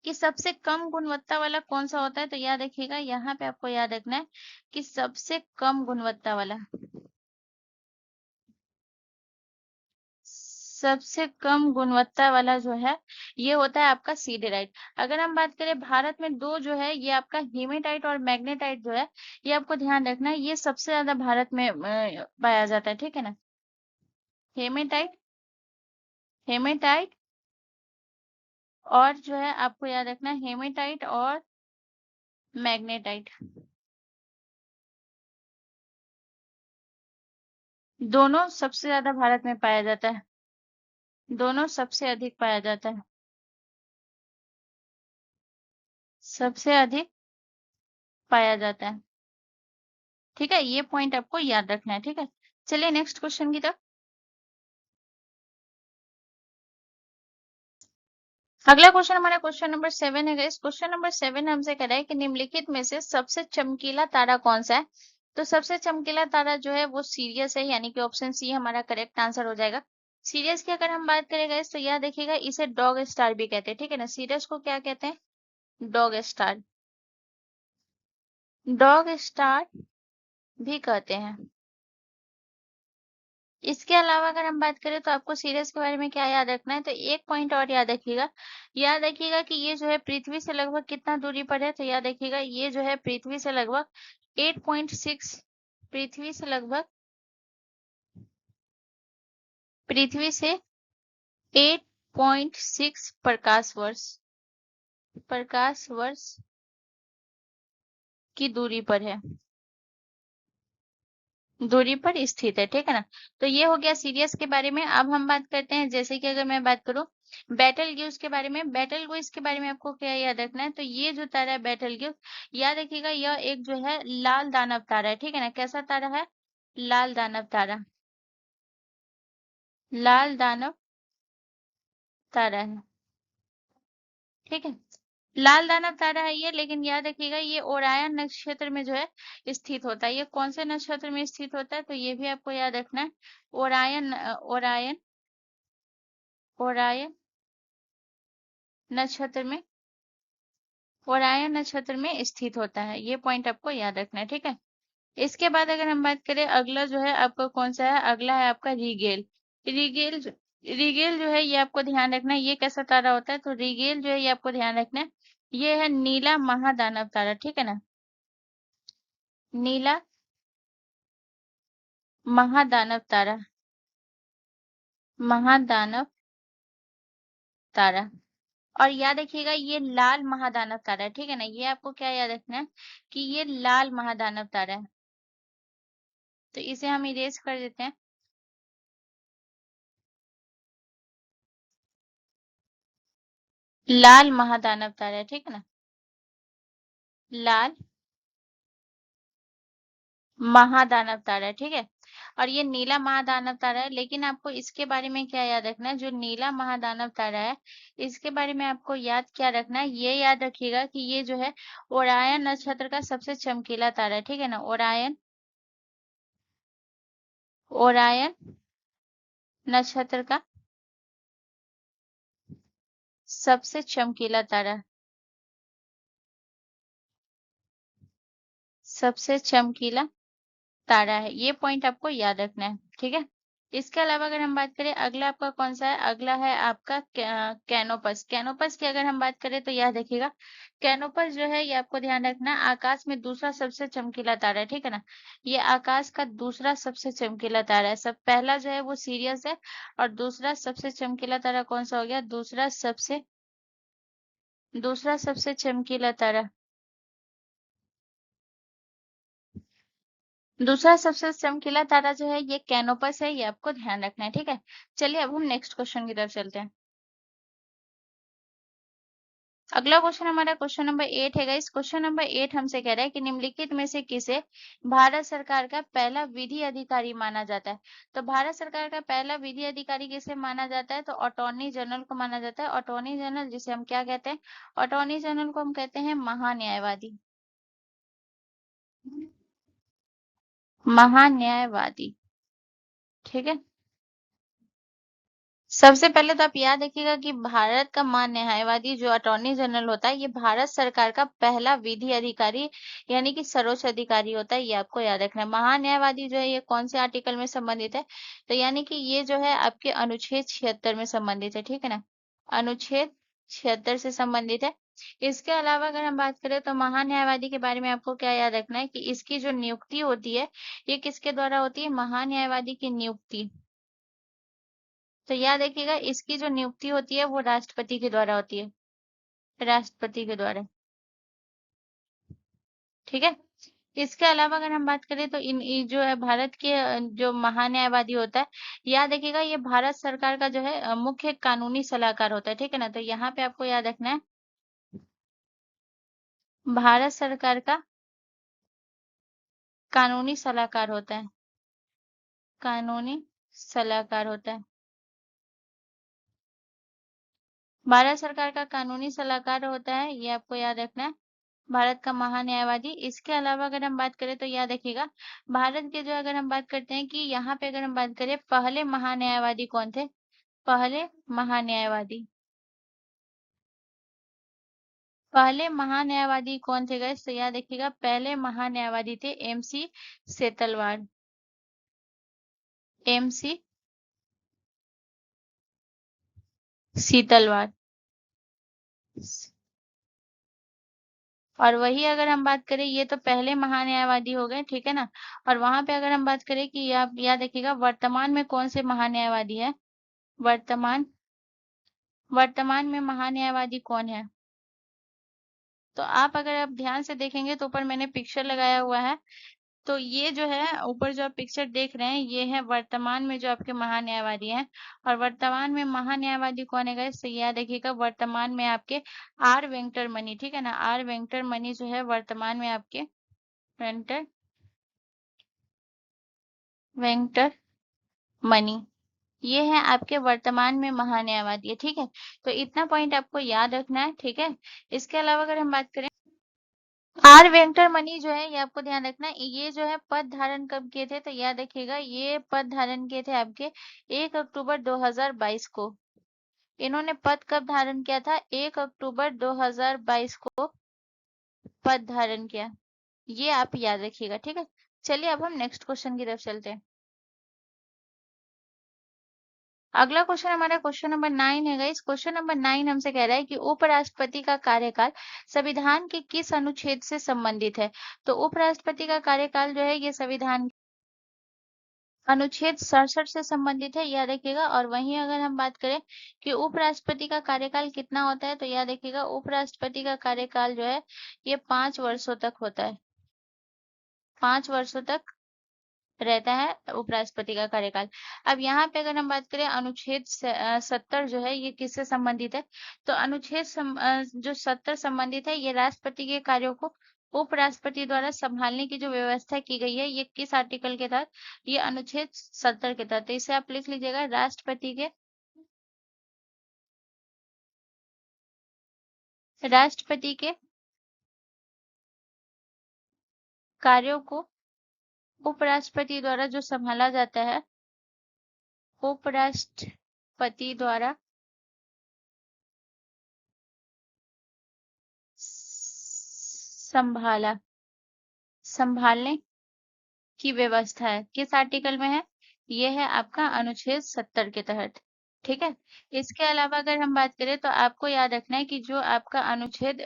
कि सबसे कम गुणवत्ता वाला कौन सा होता है, तो याद रखिएगा यहाँ पे आपको याद रखना है कि सबसे कम गुणवत्ता वाला, सबसे कम गुणवत्ता वाला जो है ये होता है आपका सीडेराइट। अगर हम बात करें भारत में दो जो है, ये आपका हेमेटाइट और मैग्नेटाइट जो है, ये आपको ध्यान रखना है, ये सबसे ज्यादा भारत में पाया जाता है। ठीक है ना, हेमेटाइट, हेमेटाइट और जो है आपको याद रखना है हेमेटाइट और मैग्नेटाइट, दोनों सबसे ज्यादा भारत में पाया जाता है। दोनों सबसे अधिक पाया जाता है, सबसे अधिक पाया जाता है। ठीक है, ये पॉइंट आपको याद रखना है। ठीक है, चलिए नेक्स्ट क्वेश्चन की तरफ। अगला क्वेश्चन हमारा क्वेश्चन नंबर 7 है। इस क्वेश्चन नंबर 7 हमसे कह रहा है कि निम्नलिखित में से सबसे चमकीला तारा कौन सा है। तो सबसे चमकीला तारा जो है वो सीरियस है, यानी कि ऑप्शन सी हमारा करेक्ट आंसर हो जाएगा। सीरियस की अगर हम बात करें guys, तो यह देखिएगा इसे डॉग स्टार भी कहते हैं। ठीक है ना, सीरियस को क्या कहते हैं, डॉग स्टार, डॉग स्टार भी कहते हैं। इसके अलावा अगर हम बात करें तो आपको सीरियस के बारे में क्या याद रखना है, तो एक पॉइंट और याद रखिएगा। याद रखिएगा कि ये जो है पृथ्वी से लगभग कितना दूरी पर है, तो याद रखिएगा ये जो है पृथ्वी से लगभग 8.6, पृथ्वी से लगभग, पृथ्वी से 8.6 प्रकाश वर्ष, प्रकाश वर्ष की दूरी पर है, दूरी पर स्थित है। ठीक है ना, तो ये हो गया सीरियस के बारे में। अब हम बात करते हैं, जैसे कि अगर मैं बात करूं बैटल ग्यूज के बारे में, बैटल ग्यूज के बारे में आपको क्या याद रखना है, तो ये जो तारा है बैटल ग्यूज, याद रखिएगा यह एक जो है लाल दानव तारा है। ठीक है ना, कैसा तारा है, लाल दानव तारा, लाल दानव तारा है। ठीक है, लाल दानव तारा है ये, लेकिन याद रखिएगा ये ओरायन नक्षत्र में जो है स्थित होता है। ये कौन से नक्षत्र में स्थित होता है, तो ये भी आपको याद रखना है, ओरायन, ओरायन, ओरायन नक्षत्र में, ओरायन नक्षत्र में स्थित होता है। ये पॉइंट आपको याद रखना है। ठीक है, इसके बाद अगर हम बात करें अगला जो है आपका कौन सा है, अगला है आपका रीगेल। रीगेल, रीगेल जो है ये आपको ध्यान रखना है, ये कैसा तारा होता है, तो रीगेल जो है ये आपको ध्यान रखना है, ये है नीला महादानव तारा। ठीक है ना, नीला महादानव तारा, महादानव तारा। और याद रखिएगा ये लाल महादानव तारा है, ठीक है ना, ये आपको क्या याद रखना है कि ये लाल महादानव तारा है। तो इसे हम इरेज कर देते हैं। लाल महादानव तारा है, ठीक है ना, लाल महादानव तारा है, ठीक है। और ये नीला महादानव तारा है, लेकिन आपको इसके बारे में क्या याद रखना है, जो नीला महादानव तारा है इसके बारे में आपको याद क्या रखना है, ये याद रखिएगा कि ये जो है ओरायन नक्षत्र का सबसे चमकीला तारा है, ठीक है ना, ओरायन, ओरायन नक्षत्र का सबसे चमकीला तारा, सबसे चमकीला तारा है, ये पॉइंट आपको याद रखना है, ठीक है। इसके अलावा अगर हम बात करें अगला आपका कौन सा है, अगला है आपका कैनोपस। कैनोपस की अगर हम बात करें तो यह देखिएगा, कैनोपस जो है ये आपको ध्यान रखना है, आकाश में दूसरा सबसे चमकीला तारा है, ठीक है ना, ये आकाश का दूसरा सबसे चमकीला तारा है। सब पहला जो है वो सीरियस है, और दूसरा सबसे चमकीला तारा कौन सा हो गया, दूसरा सबसे चमकीला तारा, दूसरा सबसे चमकीला तारा जो है ये कैनोपस है, ये आपको ध्यान रखना है, ठीक है। चलिए अब हम नेक्स्ट क्वेश्चन की तरफ चलते हैं। अगला क्वेश्चन हमारा क्वेश्चन नंबर 8 है गाइस। क्वेश्चन नंबर 8 हमसे कह रहा है कि निम्नलिखित में से किसे भारत सरकार का पहला विधि अधिकारी माना जाता है। तो भारत सरकार का पहला विधि अधिकारी किसे माना जाता है, तो अटॉर्नी जनरल को माना जाता है। अटॉर्नी जनरल जिसे हम क्या कहते हैं, अटॉर्नी जनरल को हम कहते हैं महान्यायवादी, महान्यायवादी, ठीक है। सबसे पहले तो आप याद रखिएगा कि भारत का महान न्यायवादी जो अटॉर्नी जनरल होता है, ये भारत सरकार का पहला विधि अधिकारी यानी कि सर्वोच्च अधिकारी होता है, ये आपको याद रखना है। महान न्यायवादी जो है ये कौन से आर्टिकल में संबंधित है, तो यानी कि ये जो है आपके अनुच्छेद 76 में संबंधित है, ठीक है ना, अनुच्छेद 76 से संबंधित है। इसके अलावा अगर हम बात करें तो महान न्यायवादी के बारे में आपको क्या याद रखना है कि इसकी जो नियुक्ति होती है ये किसके द्वारा होती है, महान न्यायवादी की नियुक्ति, तो याद रखिएगा इसकी जो नियुक्ति होती है वो राष्ट्रपति के द्वारा होती है, राष्ट्रपति के द्वारा, ठीक है। इसके अलावा अगर हम बात करें तो ये जो है भारत के जो महान्यायवादी होता है, याद रखिएगा ये भारत सरकार का जो है मुख्य कानूनी सलाहकार होता है, ठीक है ना, तो यहाँ पे आपको याद रखना है भारत सरकार का कानूनी सलाहकार होता है, कानूनी सलाहकार होता है, भारत सरकार का कानूनी सलाहकार होता है, ये आपको याद रखना है, भारत का महान्यायवादी। इसके अलावा अगर हम बात करें तो याद रखिएगा भारत के जो अगर हम बात करते हैं कि यहाँ पे अगर हम बात करें पहले महान्यायवादी कौन थे, पहले महान्यायवादी, पहले महान्यायवादी कौन थे गाइस, तो याद रखिएगा पहले महान्यायवादी थे एमसी सेतलवाड़, एमसी सीतलवाड़। और वही अगर हम बात करें ये तो पहले महान्यायवादी हो गए, ठीक है ना, और वहां पे अगर हम बात करें कि आप याद रखिएगा वर्तमान में कौन से महान्यायवादी है, वर्तमान, वर्तमान में महान्यायवादी कौन है, तो आप अगर आप ध्यान से देखेंगे तो ऊपर मैंने पिक्चर लगाया हुआ है, तो ये जो है ऊपर जो आप पिक्चर देख रहे हैं ये है वर्तमान में जो आपके महान्यायवादी हैं। और वर्तमान में महान्यायवादी कौन है गाइस, तो याद रखिएगा वर्तमान में आपके आर वेंकटर मणि, ठीक है ना, आर वेंकटर मणि जो है वर्तमान में आपके वेंकटर, वेंकटर मणि, ये है आपके वर्तमान में महान्यायवादी है, ठीक है। तो इतना पॉइंट आपको याद रखना है, ठीक है। इसके अलावा अगर हम बात करें आर वेंकटर मणि जो है ये आपको ध्यान रखना है, ये जो है पद धारण कब किए थे, तो याद रखिएगा ये पद धारण किए थे आपके 1 अक्टूबर 2022 को, इन्होंने पद कब धारण किया था, 1 अक्टूबर 2022 को पद धारण किया, ये आप याद रखिएगा, ठीक है। चलिए अब हम नेक्स्ट क्वेश्चन की तरफ चलते हैं। अगला क्वेश्चन हमारा क्वेश्चन नंबर 9 है गाइस। क्वेश्चन नंबर 9 हमसे कह रहा है कि उपराष्ट्रपति का कार्यकाल संविधान के किस अनुच्छेद से संबंधित है, तो उपराष्ट्रपति का कार्यकाल जो है ये संविधान अनुच्छेद 67 से संबंधित है, याद रखिएगा। और वहीं अगर हम बात करें कि उपराष्ट्रपति का कार्यकाल कितना होता है, तो याद रखिएगा उपराष्ट्रपति का कार्यकाल जो है ये 5 वर्षों तक होता है। 5 वर्षों तक रहता है उपराष्ट्रपति का कार्यकाल। अब यहाँ पे अगर हम बात करें अनुच्छेद 70 जो है ये किससे संबंधित है, तो अनुच्छेद जो 70 संबंधित है, ये राष्ट्रपति के कार्यों को उपराष्ट्रपति द्वारा संभालने की जो व्यवस्था की गई है, ये किस आर्टिकल के तहत, ये अनुच्छेद 70 के तहत। तो इसे आप लिख लीजिएगा, राष्ट्रपति के कार्यों को उपराष्ट्रपति द्वारा जो संभाला जाता है, उपराष्ट्रपति द्वारा संभालने की व्यवस्था है, किस आर्टिकल में है, ये है आपका अनुच्छेद 70 के तहत। ठीक है। इसके अलावा अगर हम बात करें तो आपको याद रखना है कि जो आपका अनुच्छेद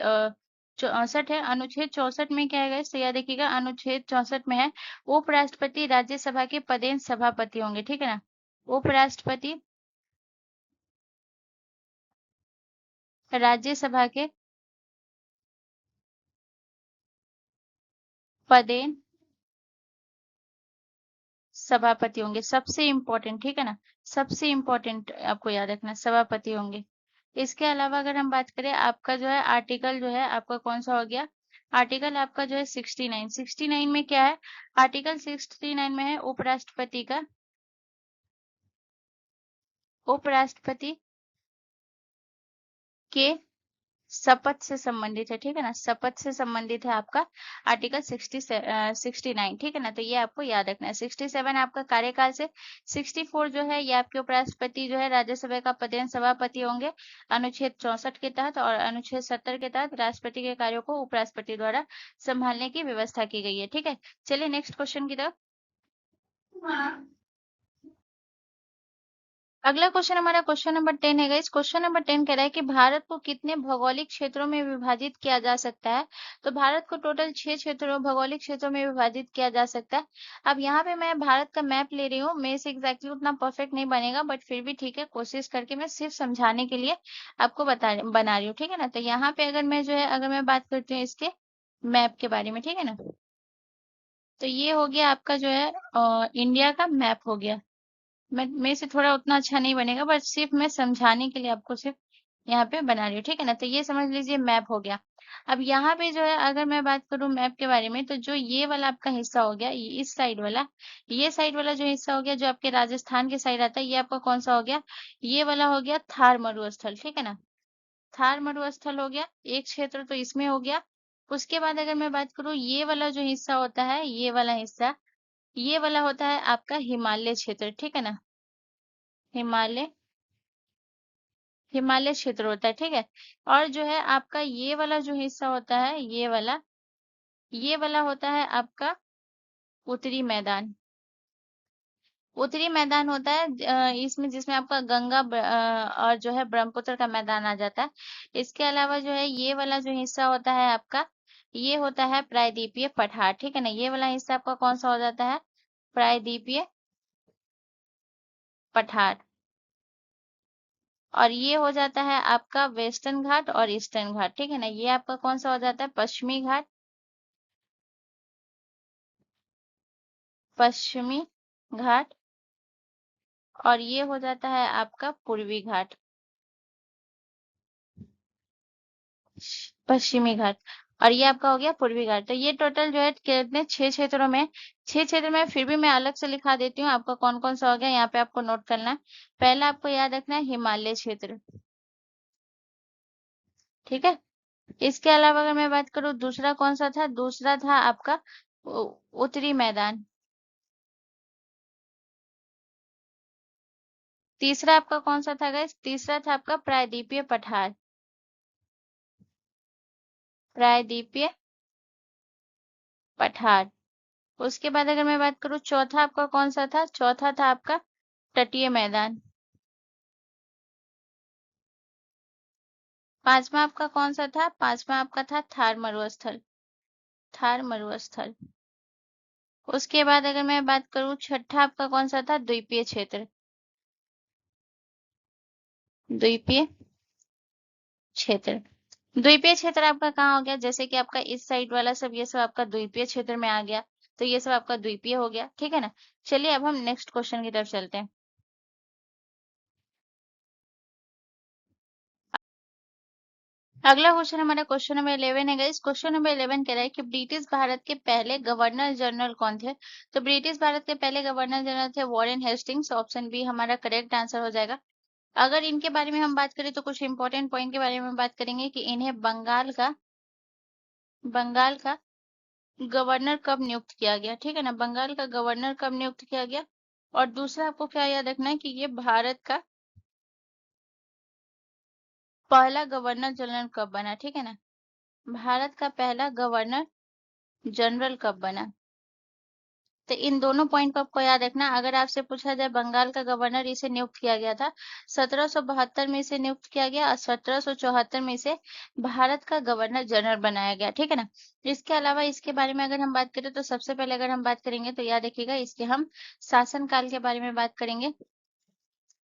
64 है, अनुच्छेद 64 में क्या है guys? तो याद रखिएगा अनुच्छेद 64 में है उपराष्ट्रपति राज्यसभा के पदेन सभापति होंगे। ठीक है ना, उपराष्ट्रपति राज्यसभा के पदेन सभापति होंगे, सबसे इम्पोर्टेंट। ठीक है ना, सबसे इम्पोर्टेंट आपको याद रखना, सभापति होंगे। इसके अलावा अगर हम बात करें आपका जो है आर्टिकल जो है आपका कौन सा हो गया, आर्टिकल आपका जो है 69 में क्या है, आर्टिकल 69 में है उपराष्ट्रपति के शपथ से संबंधित है। ठीक है ना, शपथ से संबंधित है आपका आर्टिकल 69। ठीक है ना, तो ये आपको याद रखना है। 67 आपका कार्यकाल से, 64 जो है ये आपके उपराष्ट्रपति जो है राज्यसभा का पदेन सभापति होंगे अनुच्छेद 64 के तहत, और अनुच्छेद 70 के तहत राष्ट्रपति के कार्यों को उपराष्ट्रपति द्वारा संभालने की व्यवस्था की गई है। ठीक है, चलिए नेक्स्ट क्वेश्चन की तरफ। अगला क्वेश्चन हमारा क्वेश्चन नंबर 10 है गाइस। क्वेश्चन नंबर 10 कह रहा है कि भारत को कितने भौगोलिक क्षेत्रों में विभाजित किया जा सकता है, तो भारत को टोटल 6 क्षेत्रों भौगोलिक क्षेत्रों में विभाजित किया जा सकता है। अब यहाँ पे मैं भारत का मैप ले रही हूँ, मेरे से एग्जैक्टली उतना परफेक्ट नहीं बनेगा, बट फिर भी ठीक है, कोशिश करके मैं सिर्फ समझाने के लिए आपको बना रही हूँ। ठीक है ना, तो यहाँ पे अगर मैं जो है अगर मैं बात करती हूँ इसके मैप के बारे में, ठीक है ना, तो ये हो गया आपका जो है इंडिया का मैप हो गया। मैं मेरे से थोड़ा उतना अच्छा नहीं बनेगा, बट सिर्फ मैं समझाने के लिए आपको सिर्फ यहाँ पे बना रही हूँ। ठीक है ना, तो ये समझ लीजिए मैप हो गया। अब यहाँ पे जो है अगर मैं बात करूँ मैप के बारे में, तो जो ये वाला आपका हिस्सा हो गया, इस साइड वाला, ये साइड वाला जो हिस्सा हो गया जो आपके राजस्थान के साइड आता है, ये आपका कौन सा हो गया, ये वाला हो गया थार मरुस्थल। ठीक है ना, थार मरुस्थल हो गया एक क्षेत्र, तो इसमें हो गया। उसके बाद अगर मैं बात करूँ ये वाला जो हिस्सा होता है, ये वाला हिस्सा, ये वाला होता है आपका हिमालय क्षेत्र। ठीक है ना, हिमालय हिमालय क्षेत्र होता है। ठीक है, और जो है आपका ये वाला जो हिस्सा होता है, ये वाला होता है आपका उत्तरी मैदान। उत्तरी मैदान होता है इसमें, जिसमें आपका और जो है ब्रह्मपुत्र का मैदान आ जाता है। इसके अलावा जो है ये वाला जो हिस्सा होता है आपका, ये होता है प्रायद्वीपीय पठार। ठीक है ना, ये वाला हिस्सा आपका कौन सा हो जाता है, प्रायद्वीपीय पठार। और ये हो जाता है आपका वेस्टर्न घाट और ईस्टर्न घाट। ठीक है ना, ये आपका कौन सा हो जाता है, पश्चिमी घाट, पश्चिमी घाट। और ये हो जाता है आपका पूर्वी घाट, पश्चिमी घाट। और ये आपका हो गया पूर्वी घाट। तो ये टोटल जो है कितने, 6 क्षेत्रों में, 6 क्षेत्र में। फिर भी मैं अलग से लिखा देती हूँ आपका कौन कौन सा हो गया, यहाँ पे आपको नोट करना है। पहला आपको याद रखना है हिमालय क्षेत्र। ठीक है, इसके अलावा अगर मैं बात करूँ दूसरा कौन सा था, दूसरा था आपका उत्तरी मैदान। तीसरा आपका कौन सा था गाइस, तीसरा था आपका प्रायद्वीपीय पठार, प्रायद्वीपीय पठार। उसके बाद अगर मैं बात करूँ चौथा आपका कौन सा था, चौथा था आपका तटीय मैदान। पांचवा आपका कौन सा था, पांचवा आपका था थार मरुस्थल, थार मरुस्थल। उसके बाद अगर मैं बात करूं, छठा आपका कौन सा था? द्वीपीय क्षेत्र। द्वीपीय क्षेत्र। द्वीपीय क्षेत्र आपका कहाँ हो गया? जैसे कि आपका इस साइड वाला सब, ये सब आपका द्वीपीय क्षेत्र में आ गया, तो ये सब आपका द्वीपीय हो गया, ठीक है ना। चलिए अब हम नेक्स्ट क्वेश्चन की तरफ चलते हैं। अगला क्वेश्चन हमारा क्वेश्चन नंबर 11 है गाइस। क्वेश्चन नंबर 11 कह रहा है कि ब्रिटिश भारत के पहले गवर्नर जनरल कौन थे? तो ब्रिटिश भारत के पहले गवर्नर जनरल थे वॉरेन हेस्टिंग्स। ऑप्शन बी हमारा करेक्ट आंसर हो जाएगा। अगर इनके बारे में हम बात करें तो कुछ इंपॉर्टेंट पॉइंट के बारे में बात करेंगे कि इन्हें बंगाल का गवर्नर कब नियुक्त किया गया, ठीक है ना। बंगाल का गवर्नर कब नियुक्त किया गया। और दूसरा आपको क्या याद रखना है कि ये भारत का पहला गवर्नर जनरल कब बना, ठीक है ना। भारत का पहला गवर्नर जनरल कब बना, तो इन दोनों पॉइंट को आपको याद रखना। अगर आपसे पूछा जाए बंगाल का गवर्नर इसे नियुक्त किया गया था 1772 में, इसे नियुक्त किया गया, और 1774 में इसे भारत का गवर्नर जनरल बनाया गया, ठीक है ना। इसके अलावा इसके बारे में अगर हम बात करें तो सबसे पहले अगर हम बात करेंगे तो याद रखिएगा इसके हम शासनकाल के बारे में बात करेंगे।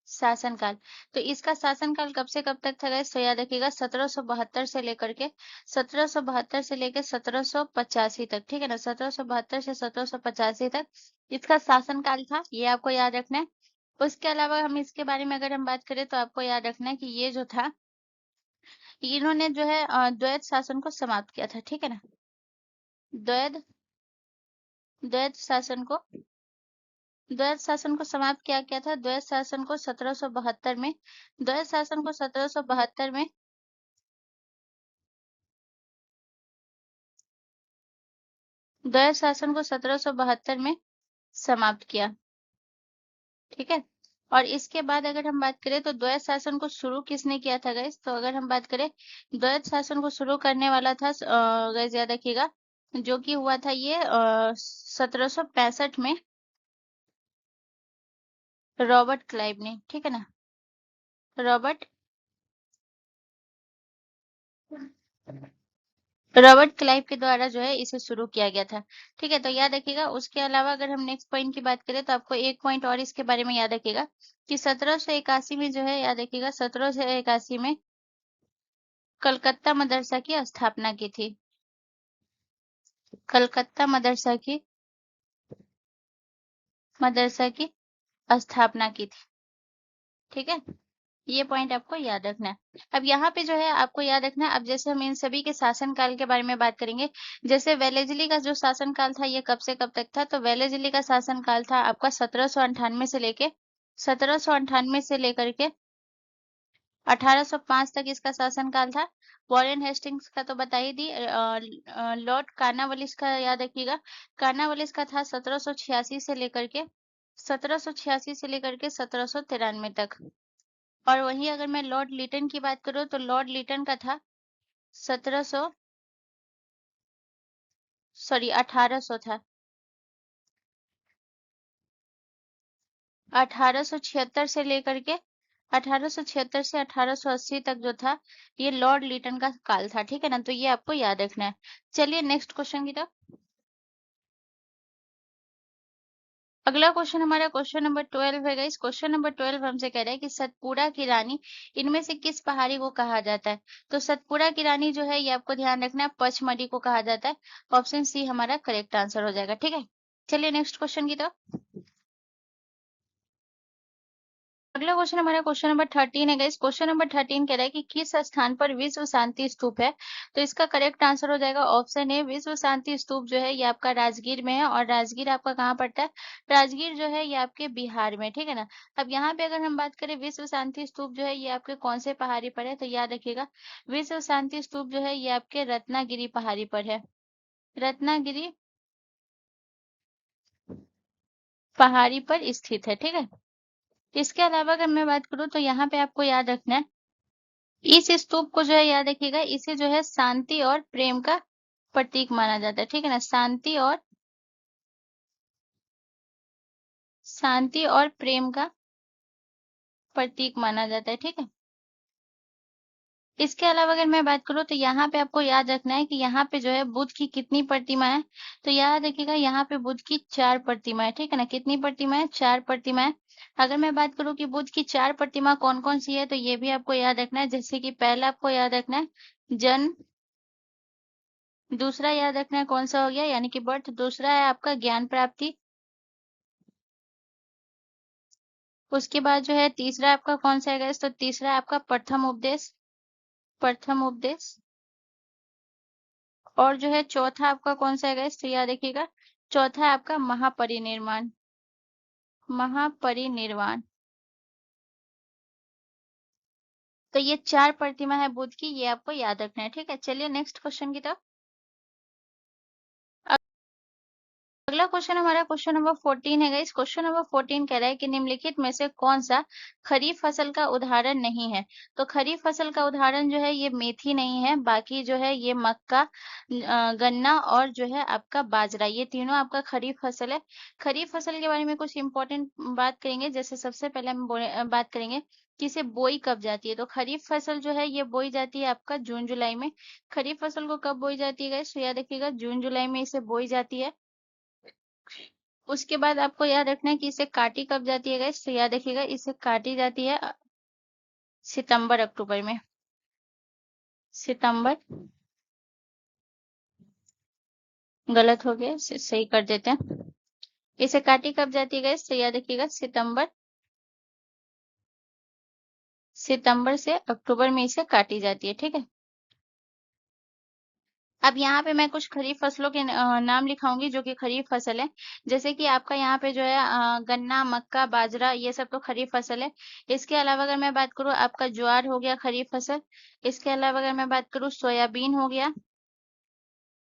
शासनकाल, तो इसका शासनकाल कब से कब तक था गाइस? तो याद रखिएगा 1772 से लेकर के 1785 तक, ठीक है ना। 1772 से 1785 तक इसका शासनकाल था, ये आपको याद रखना है। उसके अलावा हम इसके बारे में अगर हम बात करें तो आपको याद रखना है कि ये जो था, इन्होंने जो है द्वैत शासन को समाप्त किया था, ठीक है ना। द्वैत द्वैत शासन को समाप्त किया था। द्वैत शासन को 1772 में, द्वैत शासन को 1772 में, द्वैत शासन को 1772 में समाप्त किया, ठीक है। और इसके बाद अगर हम बात करें तो द्वैत शासन को शुरू किसने किया था गाइस? तो अगर हम बात करें द्वैत शासन को शुरू करने वाला था गाइस, याद रखिएगा, जो कि हुआ था ये 1765 में रॉबर्ट क्लाइव ने, ठीक है ना। रॉबर्ट रॉबर्ट क्लाइव के द्वारा जो है इसे शुरू किया गया था, ठीक है। तो याद रखिएगा। उसके अलावा अगर हम नेक्स्ट पॉइंट की बात करें तो आपको एक पॉइंट और इसके बारे में याद रखिएगा कि 1781 में जो है, याद रखिएगा 1781 में कलकत्ता मदरसा की स्थापना की थी। कलकत्ता मदरसा की स्थापना की थी, ठीक है। ये पॉइंट आपको याद रखना है। अब यहाँ पे जो है आपको याद रखना है, अब जैसे हम इन सभी के शासनकाल के बारे में बात करेंगे। जैसे वेलेजली का जो शासनकाल था ये कब से कब तक था? तो वेलेजली का शासनकाल था आपका 1798 से लेकर के 1805 तक इसका शासनकाल था। वॉरेन हेस्टिंग्स का तो बता ही दी। लॉर्ड कार्नवालिस का याद रखिएगा, कार्नवालिस का था 1786 से लेकर के 1793 तक। और वहीं अगर मैं लॉर्ड लिटन की बात करूं तो लॉर्ड लिटन का था 1700 सॉरी 1800 था, 1876 से लेकर के 1876 से 1880 तक जो था ये लॉर्ड लिटन का काल था, ठीक है ना। तो ये आपको याद रखना है। चलिए नेक्स्ट क्वेश्चन की तरफ। अगला क्वेश्चन हमारा क्वेश्चन नंबर 12 है गाइस। क्वेश्चन नंबर 12 हमसे कह रहा है कि सतपुड़ा की रानी इनमें से किस पहाड़ी को कहा जाता है? तो सतपुड़ा की रानी जो है ये आपको ध्यान रखना है, पचमढ़ी को कहा जाता है। ऑप्शन सी हमारा करेक्ट आंसर हो जाएगा, ठीक है। चलिए नेक्स्ट क्वेश्चन की तरफ। अगला क्वेश्चन हमारा क्वेश्चन नंबर 13 है गाइस। क्वेश्चन नंबर 13 कह रहा है कि किस स्थान पर विश्व शांति स्तूप है? तो इसका करेक्ट आंसर हो जाएगा ऑप्शन ए। विश्व शांति स्तूप जो है ये आपका राजगीर में है, और राजगीर आपका कहाँ पड़ता है? राजगीर जो है ये आपके बिहार में, ठीक है ना। अब यहाँ पे अगर हम बात करें विश्व शांति स्तूप जो है ये आपके कौन से पहाड़ी पर है, तो याद रखिएगा विश्व शांति स्तूप जो है ये आपके रत्नागिरी पहाड़ी पर है। रत्नागिरी पहाड़ी पर स्थित है, ठीक है। इसके अलावा अगर मैं बात करूँ तो यहाँ पे आपको याद रखना है, इस स्तूप को जो है याद रखिएगा, इसे जो है शांति और प्रेम का प्रतीक माना जाता है, ठीक है ना। शांति और प्रेम का प्रतीक माना जाता है, ठीक है। इसके अलावा अगर मैं बात करूँ तो यहाँ पे आपको याद रखना है कि यहाँ पे जो है बुध की कितनी प्रतिमा है। तो याद रखिएगा यहाँ पे बुध की 4 प्रतिमा है, ठीक है ना। कितनी प्रतिमा है? 4 प्रतिमा है। अगर मैं बात करूँ कि बुध की 4 प्रतिमा कौन कौन सी है, तो ये भी आपको याद रखना है। जैसे कि पहला आपको याद रखना है जन्म, दूसरा याद रखना है कौन सा हो गया, यानी कि बर्थ। दूसरा है आपका ज्ञान प्राप्ति। उसके बाद जो है तीसरा आपका कौन सा है, तो तीसरा है आपका प्रथम उपदेश, प्रथम उपदेश। और जो है चौथा आपका कौन सा है, तो याद रखिएगा चौथा है आपका महापरिनिर्वाण, महापरिनिर्वाण। तो ये 4 प्रतिमा है बुध की, ये आपको याद रखना है, ठीक है। चलिए नेक्स्ट क्वेश्चन की तरफ। अगला क्वेश्चन हमारा क्वेश्चन नंबर 14 है गाइस। क्वेश्चन नंबर 14 कह रहा है कि निम्नलिखित में से कौन सा खरीफ फसल का उदाहरण नहीं है। तो खरीफ फसल का उदाहरण जो है ये मेथी नहीं है, बाकी जो है ये मक्का, गन्ना और जो है आपका बाजरा, ये तीनों आपका खरीफ फसल है। खरीफ फसल के बारे में कुछ इंपॉर्टेंट बात करेंगे। जैसे सबसे पहले हम बात करेंगे कि इसे बोई कब जाती है। तो खरीफ फसल जो है ये बोई जाती है आपका जून जुलाई में। खरीफ फसल को कब बोई जाती है गाइस, तो याद रखिएगा जून जुलाई में इसे बोई जाती है। उसके बाद आपको याद रखना है कि इसे काटी कब जाती है गाइस, तो याद रखिएगा इसे काटी जाती है सितंबर अक्टूबर में, सितंबर, गलत हो गया, सही कर देते हैं। इसे काटी कब जाती है गाइस, तो याद रखिएगा सितंबर, सितंबर से अक्टूबर में इसे काटी जाती है, ठीक है। अब यहाँ पे मैं कुछ खरीफ फसलों के नाम लिखाऊंगी जो कि खरीफ फसल है। जैसे कि आपका यहाँ पे जो है गन्ना, मक्का, बाजरा, ये सब तो खरीफ फसल है। इसके अलावा अगर मैं बात करूँ आपका ज्वार हो गया खरीफ फसल। इसके अलावा अगर मैं बात करूँ सोयाबीन हो गया,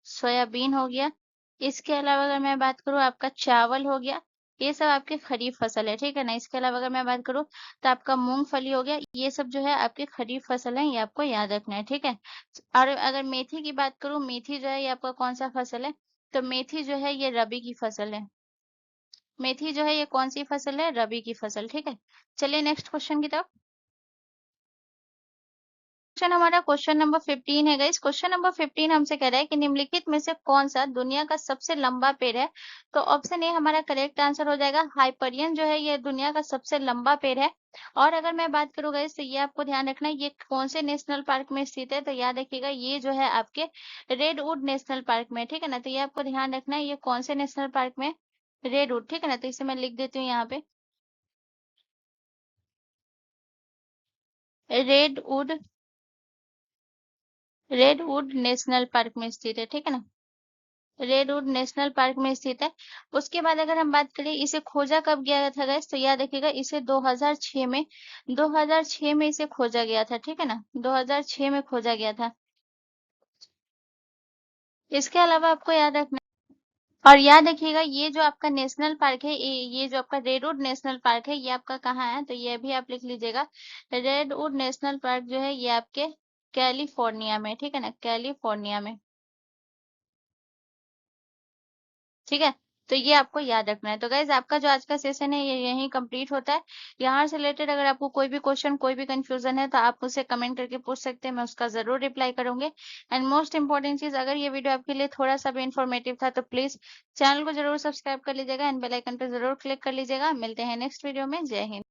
सोयाबीन हो गया। इसके अलावा अगर मैं बात करूँ आपका चावल हो गया। ये सब आपके खरीफ फसल है, ठीक है ना। इसके अलावा अगर मैं बात करूँ तो आपका मूंगफली हो गया। ये सब जो है आपके खरीफ फसल है, ये आपको याद रखना है, ठीक है। और अगर मेथी की बात करूँ, मेथी जो है ये आपका कौन सा फसल है, तो मेथी जो है ये रबी की फसल है। मेथी जो है ये कौन सी फसल है, रबी की फसल, ठीक है। चलिए नेक्स्ट क्वेश्चन की तरफ। क्वेश्चन हमारा क्वेश्चन नंबर 15 है गाइस। क्वेश्चन नंबर 15 हमसे कह रहा है कि निम्नलिखित में से कौन सा दुनिया का सबसे लंबा पेड़ है। तो ऑप्शन ए हमारा करेक्ट आंसर हो जाएगा। हाइपरियन जो है ये दुनिया का सबसे लंबा पेड़ है। और अगर मैं बात करूँ गाइस तो ये आपको ध्यान रखना है ये कौन से नेशनल पार्क में स्थित है। तो याद रखिएगा ये जो है आपके रेडवुड नेशनल पार्क में, ठीक है ना। तो ये आपको ध्यान रखना है ये कौन से नेशनल पार्क में, रेडवुड, ठीक है ना। तो इसे मैं लिख देती हूँ यहाँ पे, रेडवुड, रेडवुड नेशनल पार्क में स्थित है, ठीक है ना। रेडवुड नेशनल पार्क में स्थित है। उसके बाद अगर हम बात करें इसे खोजा कब गया था गाइस, तो याद रखिएगा इसे 2006 में, 2006 में इसे खोजा गया था, ठीक है ना। 2006 में खोजा गया था। इसके अलावा आपको याद रखना, और याद रखिएगा ये जो आपका नेशनल पार्क है, ये जो आपका रेडवुड नेशनल पार्क है ये आपका कहाँ है, तो ये भी आप लिख लीजिएगा। रेडवुड नेशनल पार्क जो है ये आपके कैलिफोर्निया में, ठीक है ना, कैलिफोर्निया में, ठीक है। तो ये आपको याद रखना है। तो गाइज आपका जो आज का सेशन है ये यहीं कंप्लीट होता है। यहाँ से रिलेटेड अगर आपको कोई भी क्वेश्चन, कोई भी कंफ्यूजन है तो आप मुझसे कमेंट करके पूछ सकते हैं, मैं उसका जरूर रिप्लाई करूंगी। एंड मोस्ट इंपॉर्टेंट चीज, अगर ये वीडियो आपके लिए थोड़ा सा भी इन्फॉर्मेटिव था तो प्लीज चैनल को जरूर सब्सक्राइब कर लीजिएगा एंड बेल आइकन पर जरूर क्लिक कर लीजिएगा। मिलते हैं नेक्स्ट वीडियो में। जय हिंद।